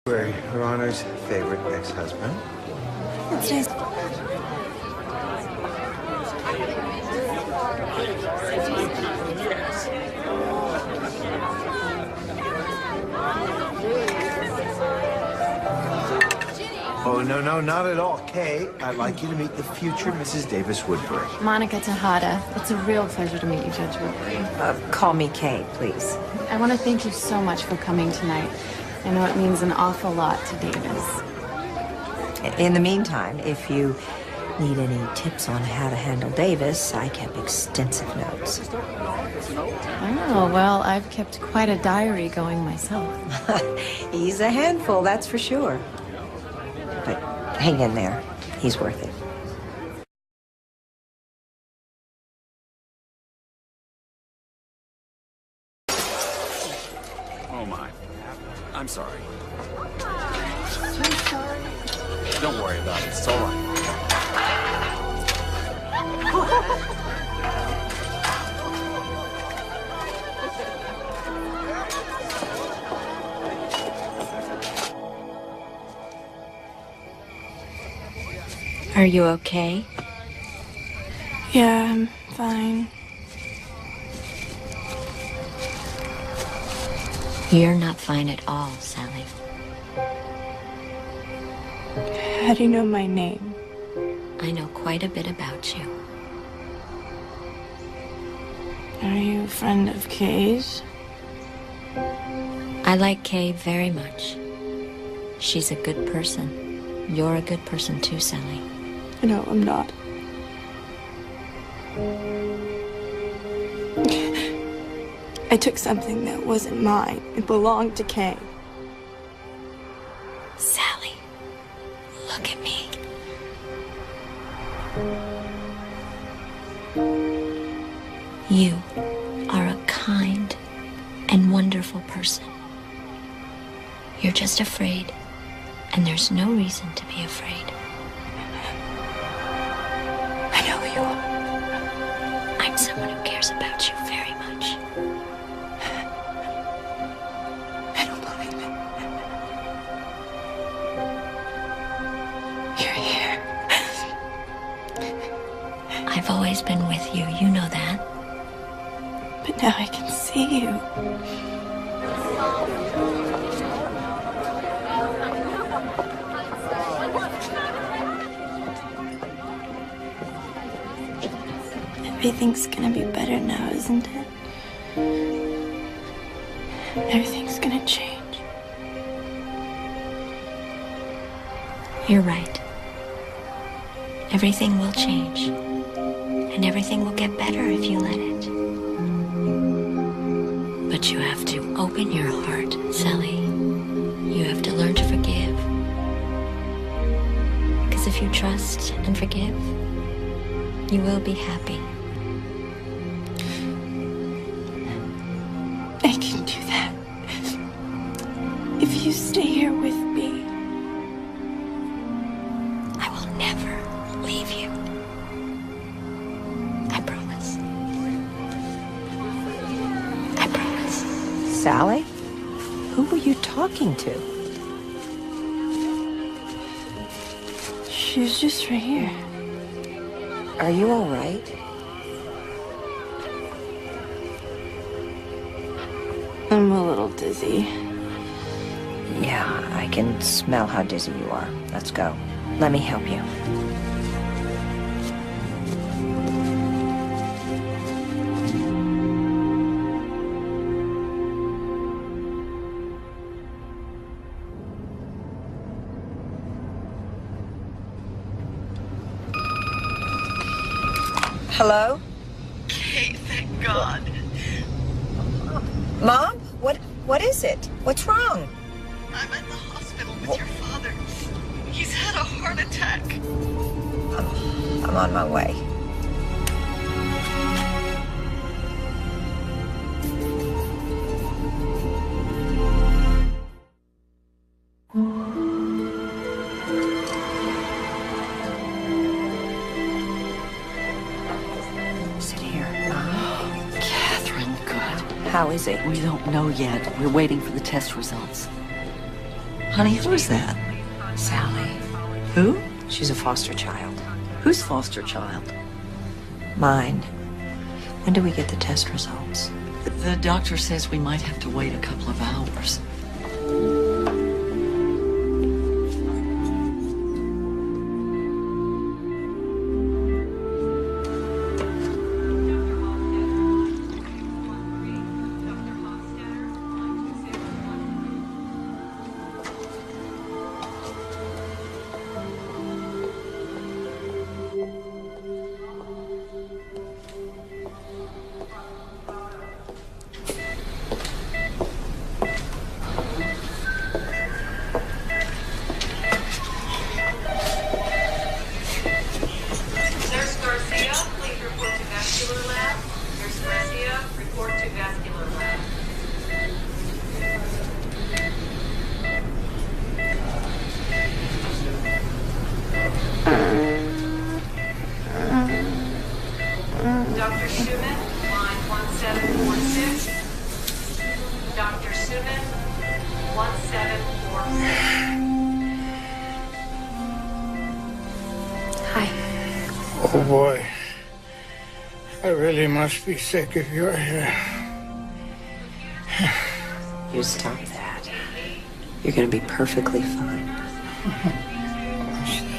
Her Honor's favorite ex-husband. It's nice. Oh, no, not at all. Kay, I'd like you to meet the future Mrs. Davis Woodbury. Monica Tejada. It's a real pleasure to meet you, Judge Woodbury. Call me Kay, please. I want to thank you so much for coming tonight. I know it means an awful lot to Davis. In the meantime, if you need any tips on how to handle Davis, I kept extensive notes. Oh, well, I've kept quite a diary going myself. He's a handful, that's for sure. But hang in there. He's worth it. Oh, my. I'm sorry. I'm sorry. Don't worry about it. It's all right. Are you okay? Yeah, I'm fine. You're not fine at all, Sally. How do you know my name? I know quite a bit about you. Are you a friend of Kay's? I like Kay very much. She's a good person. You're a good person too, Sally. No, I'm not. I took something that wasn't mine. It belonged to Kay. Sally, look at me. You are a kind and wonderful person. You're just afraid, and there's no reason to be afraid. I know who you are. I'm someone who cares about you very much. I don't believe it. You're here. I've always been with you, you know that. But now I can see you. Everything's gonna be better now, isn't it? Everything's gonna change. You're right. Everything will change. And everything will get better if you let it. But you have to open your heart, Sally. You have to learn to forgive. Because if you trust and forgive, you will be happy. I can do that. If you stay here with me. I will never leave you. I promise. I promise. Sally? Who were you talking to? She was just right here. Are you all right? I'm a little dizzy. Yeah, I can smell how dizzy you are. Let's go. Let me help you. Hello? Kate, thank God. Mom? What is it? What's wrong? I'm at the hospital with your father. He's had a heart attack. I'm on my way. Sit here. Catherine, good. How is it? We don't know yet. We're waiting for the test results. Honey, who's that? Sally. Who? She's a foster child. Whose foster child? Mine. When do we get the test results? The doctor says we might have to wait a couple of hours. Nurse Garcia, please report to vascular lab. Nurse Garcia, report to vascular lab. Dr. Schumann, line 1746. Dr. Schumann, 1746. Hi. Oh boy. I really must be sick if you're here. You stop that. You're gonna be perfectly fine.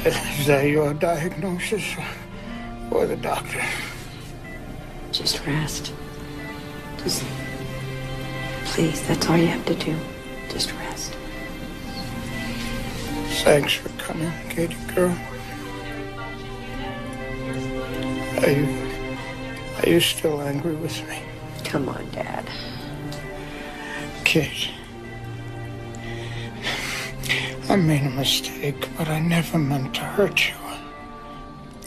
Is that your diagnosis or the doctor? Just rest. Please, that's all you have to do. Just rest. Thanks for coming, Katie girl. Are you still angry with me? Come on, Dad. Kate. I made a mistake, but I never meant to hurt you.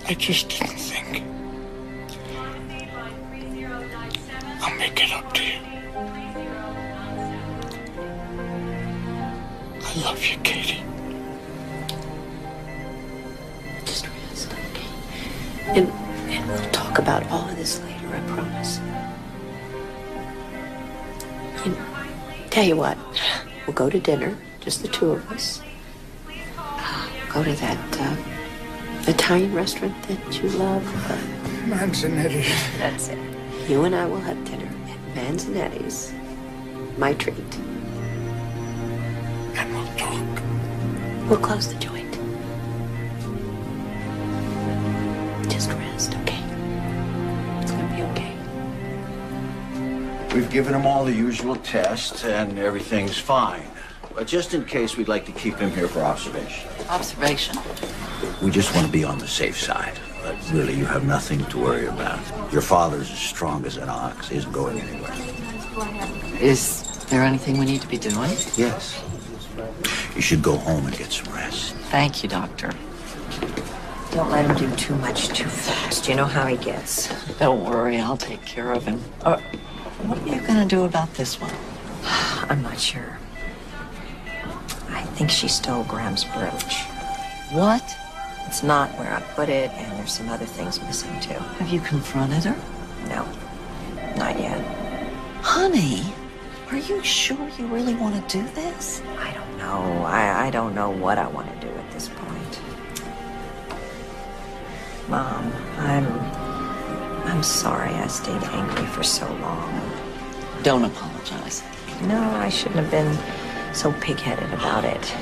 I just didn't think. I'll make it up to you. I love you, Katie. Just rest, okay? And we'll talk about all of this later, I promise. Tell you what, we'll go to dinner, just the two of us. Go to that Italian restaurant that you love. Manzanetti's. That's it. You and I will have dinner at Manzanetti's. My treat. And we'll talk. We'll close the joint. Just rest, okay? It's gonna be okay. We've given him all the usual tests, and everything's fine. But just in case, we'd like to keep him here for observation. Observation? We just want to be on the safe side. But really, you have nothing to worry about. Your father's as strong as an ox. He isn't going anywhere. Is there anything we need to be doing? Yes. You should go home and get some rest. Thank you, Doctor. Don't let him do too much too fast. You know how he gets. Don't worry, I'll take care of him. What are you gonna do about this one? I'm not sure. I think she stole Graham's brooch. What? It's not where I put it, and there's some other things missing, too. Have you confronted her? No, not yet. Honey, are you sure you really want to do this? I don't know. I don't know what I want to do at this point. Mom, I'm sorry I stayed angry for so long. Don't apologize. No, I shouldn't have been so pig-headed about it.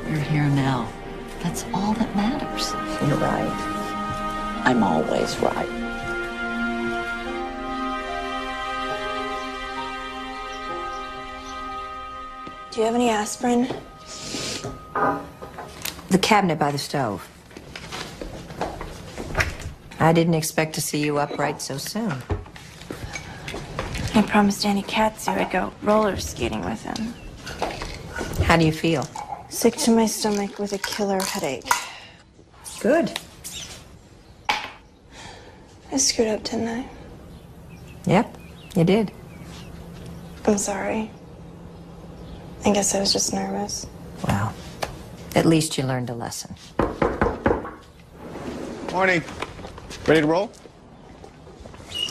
You're here now. That's all that matters. You're right. I'm always right. Do you have any aspirin? The cabinet by the stove. I didn't expect to see you upright so soon. I promised Danny Katsu I'd go roller skating with him. How do you feel? Sick to my stomach with a killer headache. Good. I screwed up, didn't I? Yep, you did. I'm sorry. I guess I was just nervous. Well, at least you learned a lesson. Morning. Ready to roll?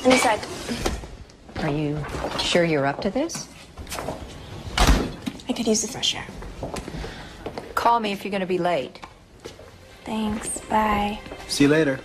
Inside. Are you sure you're up to this? I could use the fresh air. Call me if you're going to be late. Thanks. Bye. See you later.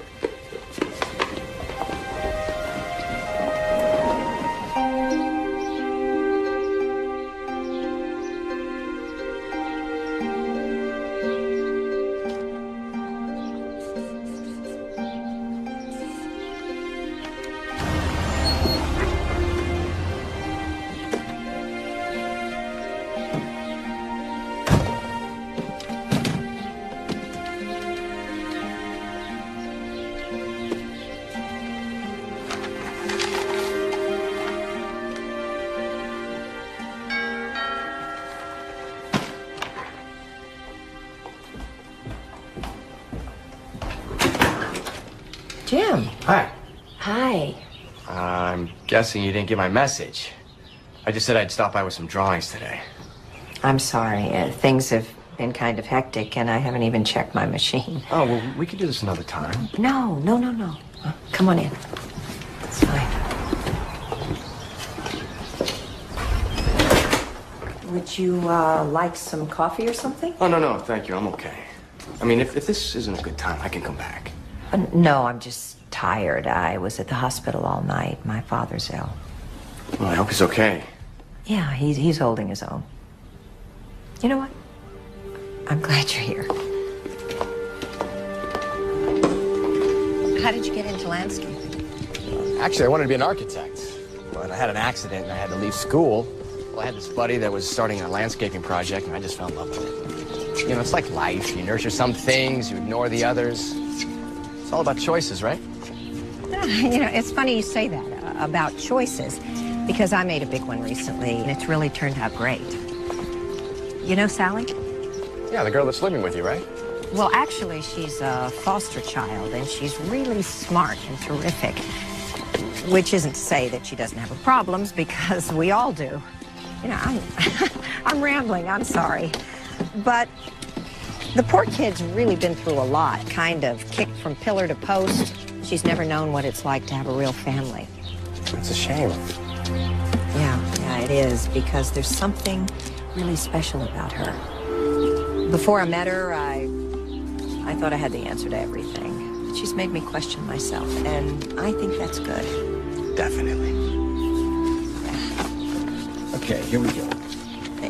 Jim. Hi. Hi. I'm guessing you didn't get my message. I just said I'd stop by with some drawings today. I'm sorry. Things have been kind of hectic, and I haven't even checked my machine. Oh, well, we could do this another time. No. Come on in. It's fine. Would you like some coffee or something? Oh, no, thank you. I'm okay. I mean, if this isn't a good time, I can come back. No, I'm just tired. I was at the hospital all night. My father's ill. Well, I hope he's okay. Yeah, he's holding his own. You know what? I'm glad you're here. How did you get into landscaping? Actually, I wanted to be an architect. but I had an accident and I had to leave school. Well, I had this buddy that was starting a landscaping project, and I just fell in love with it. You know, it's like life. You nurture some things, you ignore the others. It's all about choices, right? You know, it's funny you say that about choices, because I made a big one recently, and it's really turned out great. You know Sally? Yeah, the girl that's living with you, right? Well, actually, she's a foster child, and she's really smart and terrific. Which isn't to say that she doesn't have her problems, because we all do. You know, I'm rambling, I'm sorry. But the poor kid's really been through a lot, kind of kicked from pillar to post. She's never known what it's like to have a real family. It's a shame. Yeah, it is, because there's something really special about her. Before I met her, I thought I had the answer to everything. But she's made me question myself, and I think that's good. Definitely. Okay, here we go.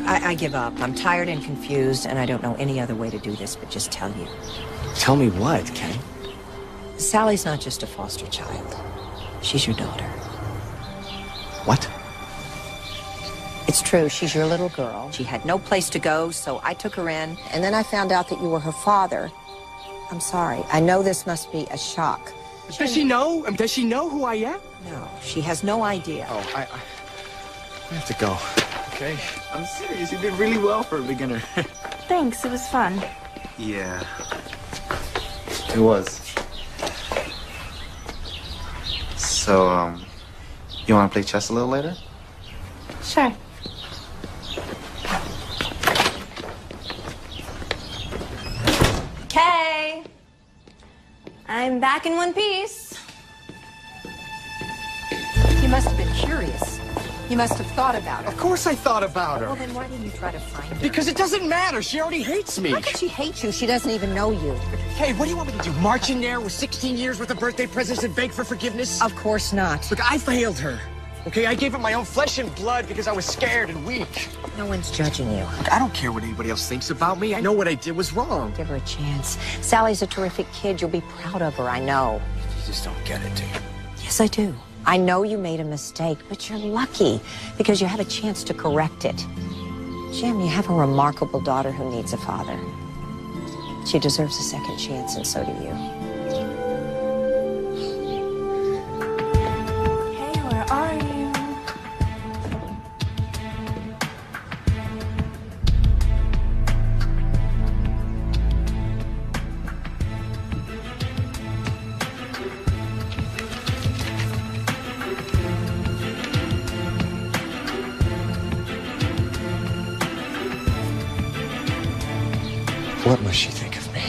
I give up. I'm tired and confused, and I don't know any other way to do this but just tell you. Tell me what, Kay? Sally's not just a foster child. She's your daughter. What? It's true, she's your little girl. She had no place to go, so I took her in, and then I found out that you were her father. I'm sorry. I know this must be a shock. Does she know? Does she know who I am? No, she has no idea. Oh, I have to go. Okay, I'm serious. You did really well for a beginner. Thanks, it was fun. Yeah. It was. So, you want to play chess a little later? Sure. Okay. I'm back in one piece. You must have been curious. You must have thought about her. Of course I thought about her. Well, then why didn't you try to find her? Because it doesn't matter. She already hates me. How could she hate you? She doesn't even know you. Hey, what do you want me to do? March in there with 16 years worth of birthday presents and beg for forgiveness? Of course not. Look, I failed her. Okay, I gave up my own flesh and blood because I was scared and weak. No one's judging you. Look, I don't care what anybody else thinks about me. I know what I did was wrong. Give her a chance. Sally's a terrific kid. You'll be proud of her, I know. You just don't get it, do you? Yes, I do. I know you made a mistake, but you're lucky because you have a chance to correct it. Jim, you have a remarkable daughter who needs a father. She deserves a second chance, and so do you. Hey, where are you? What must she think of me?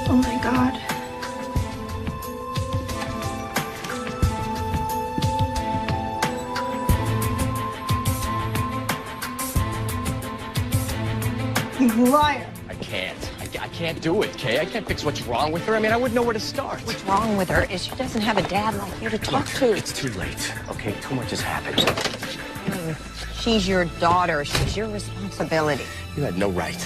Oh my God. You liar. I can't do it, Kay. I can't fix what's wrong with her. I mean, I wouldn't know where to start. What's wrong with her is she doesn't have a dad like you to talk to. It's too late, okay? Too much has happened. She's your daughter. She's your responsibility. You had no right.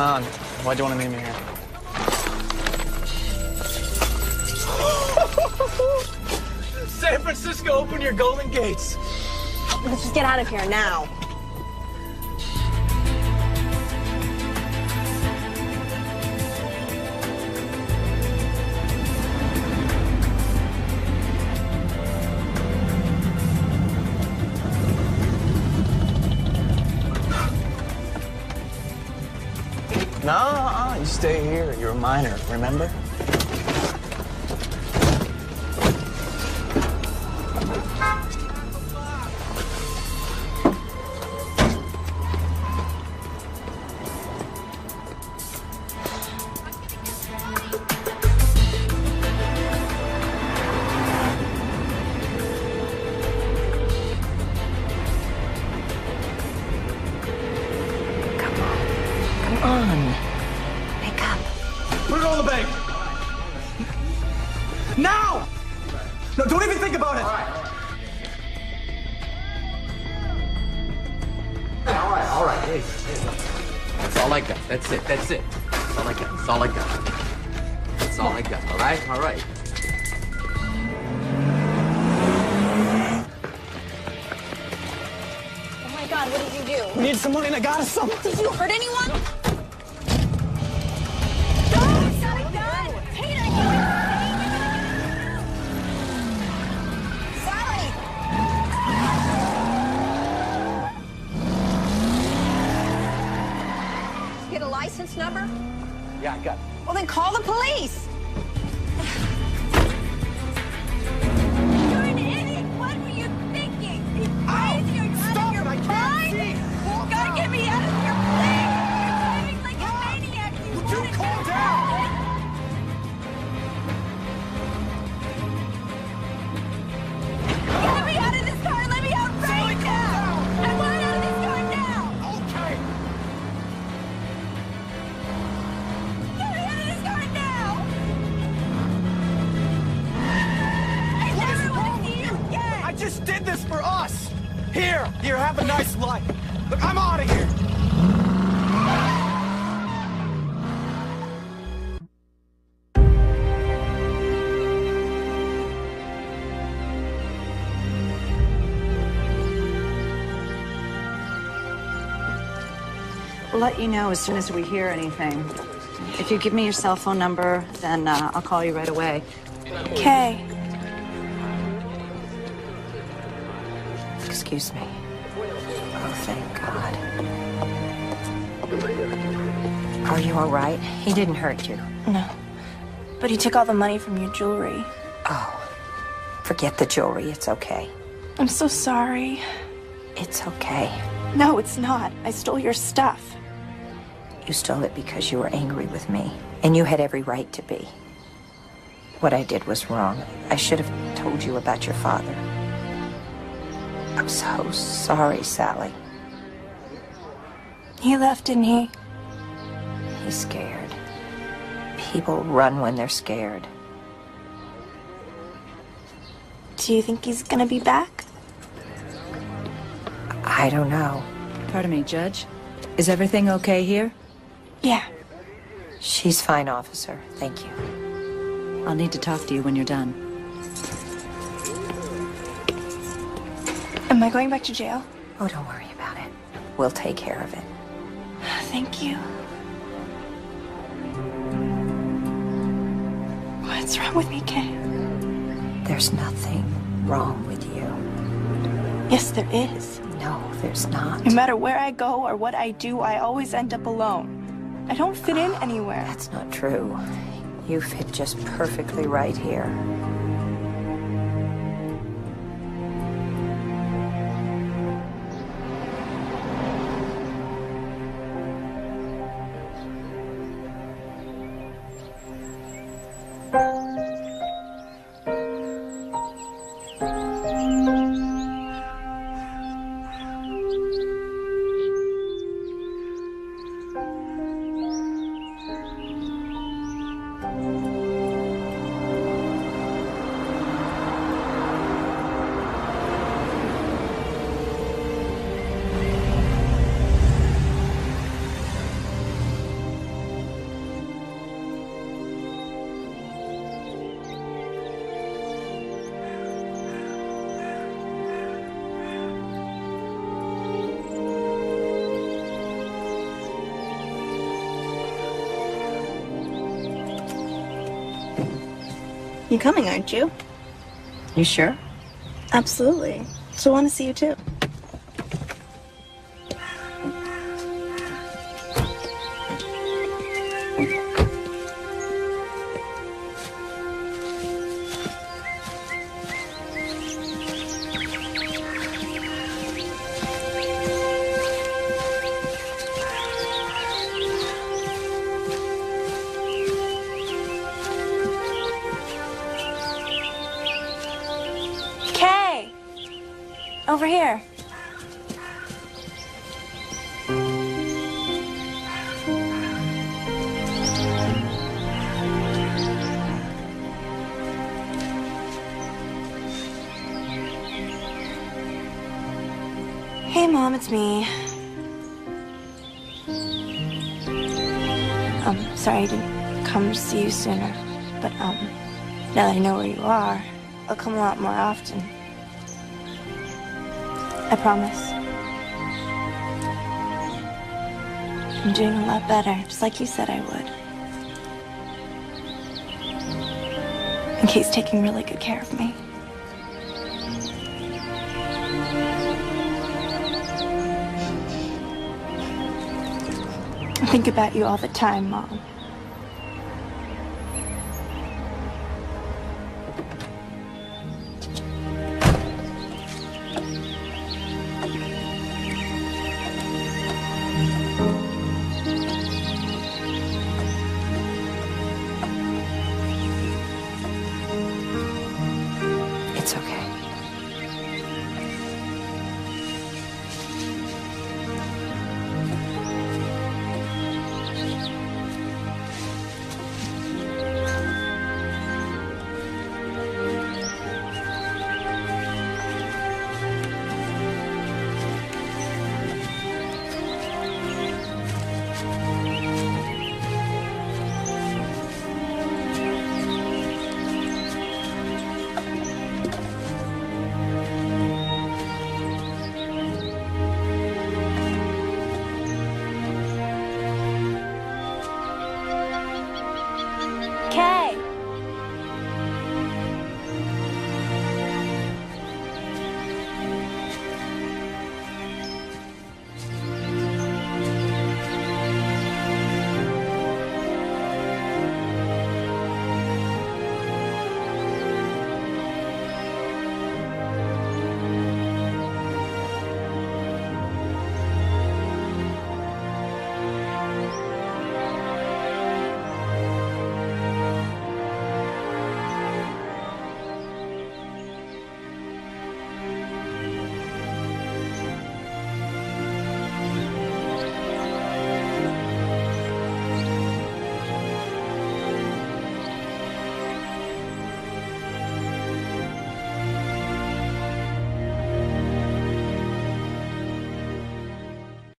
going on? Why'd you want to meet me here? San Francisco, open your golden gates. Let's just get out of here now. No, you stay here. You're a minor, remember? Come on. Pick up. Put it on the bank. Now! No, don't even think about it. All right. Hey. That's all I got. That's it. That's all I got. That's all I got. That's all I got. All right. Oh my God, what did you do? We need some money and I got us some. Did you hurt anyone? Get a license number? Yeah, I got it. Well, then call the police. You're an idiot. What were you thinking? Are you crazy? Are you out of your mind? You gotta get me out of here, please. You're driving like a maniac. You wanna calm down. Get me out of this car. Let me out right now. I want out of this car now. Okay. Get me out of this car now. I What is never wrong want to with see you you? again. I just did this for us. Here, have a nice life. Look, I'm out of here. We'll let you know as soon as we hear anything. If you give me your cell phone number, then I'll call you right away. Okay. Excuse me. Oh, thank God. Are you all right? He didn't hurt you. No. But he took all the money from your jewelry. Oh, forget the jewelry. It's okay. I'm so sorry. It's okay. No, it's not. I stole your stuff. You stole it because you were angry with me, and you had every right to be. What I did was wrong. I should have told you about your father. I'm so sorry, Sally. He left, didn't he? He's scared. People run when they're scared. Do you think he's gonna be back? I don't know. Pardon me, Judge. Is everything okay here? Yeah. She's fine, officer. Thank you. I'll need to talk to you when you're done. Am I going back to jail? Oh, don't worry about it. We'll take care of it. Thank you. What's wrong with me, Kay? There's nothing wrong with you. Yes, there is. No, there's not. No matter where I go or what I do, I always end up alone. I don't fit in anywhere. That's not true. You fit just perfectly right here. You coming, aren't you? You sure? Absolutely. So I want to see you too. Kay! Over here. Hey, Mom, it's me. Sorry I didn't come to see you sooner, but, now that I know where you are, I'll come a lot more often. I promise. I'm doing a lot better, just like you said I would. And Kate's taking really good care of me. I think about you all the time, Mom. It's okay.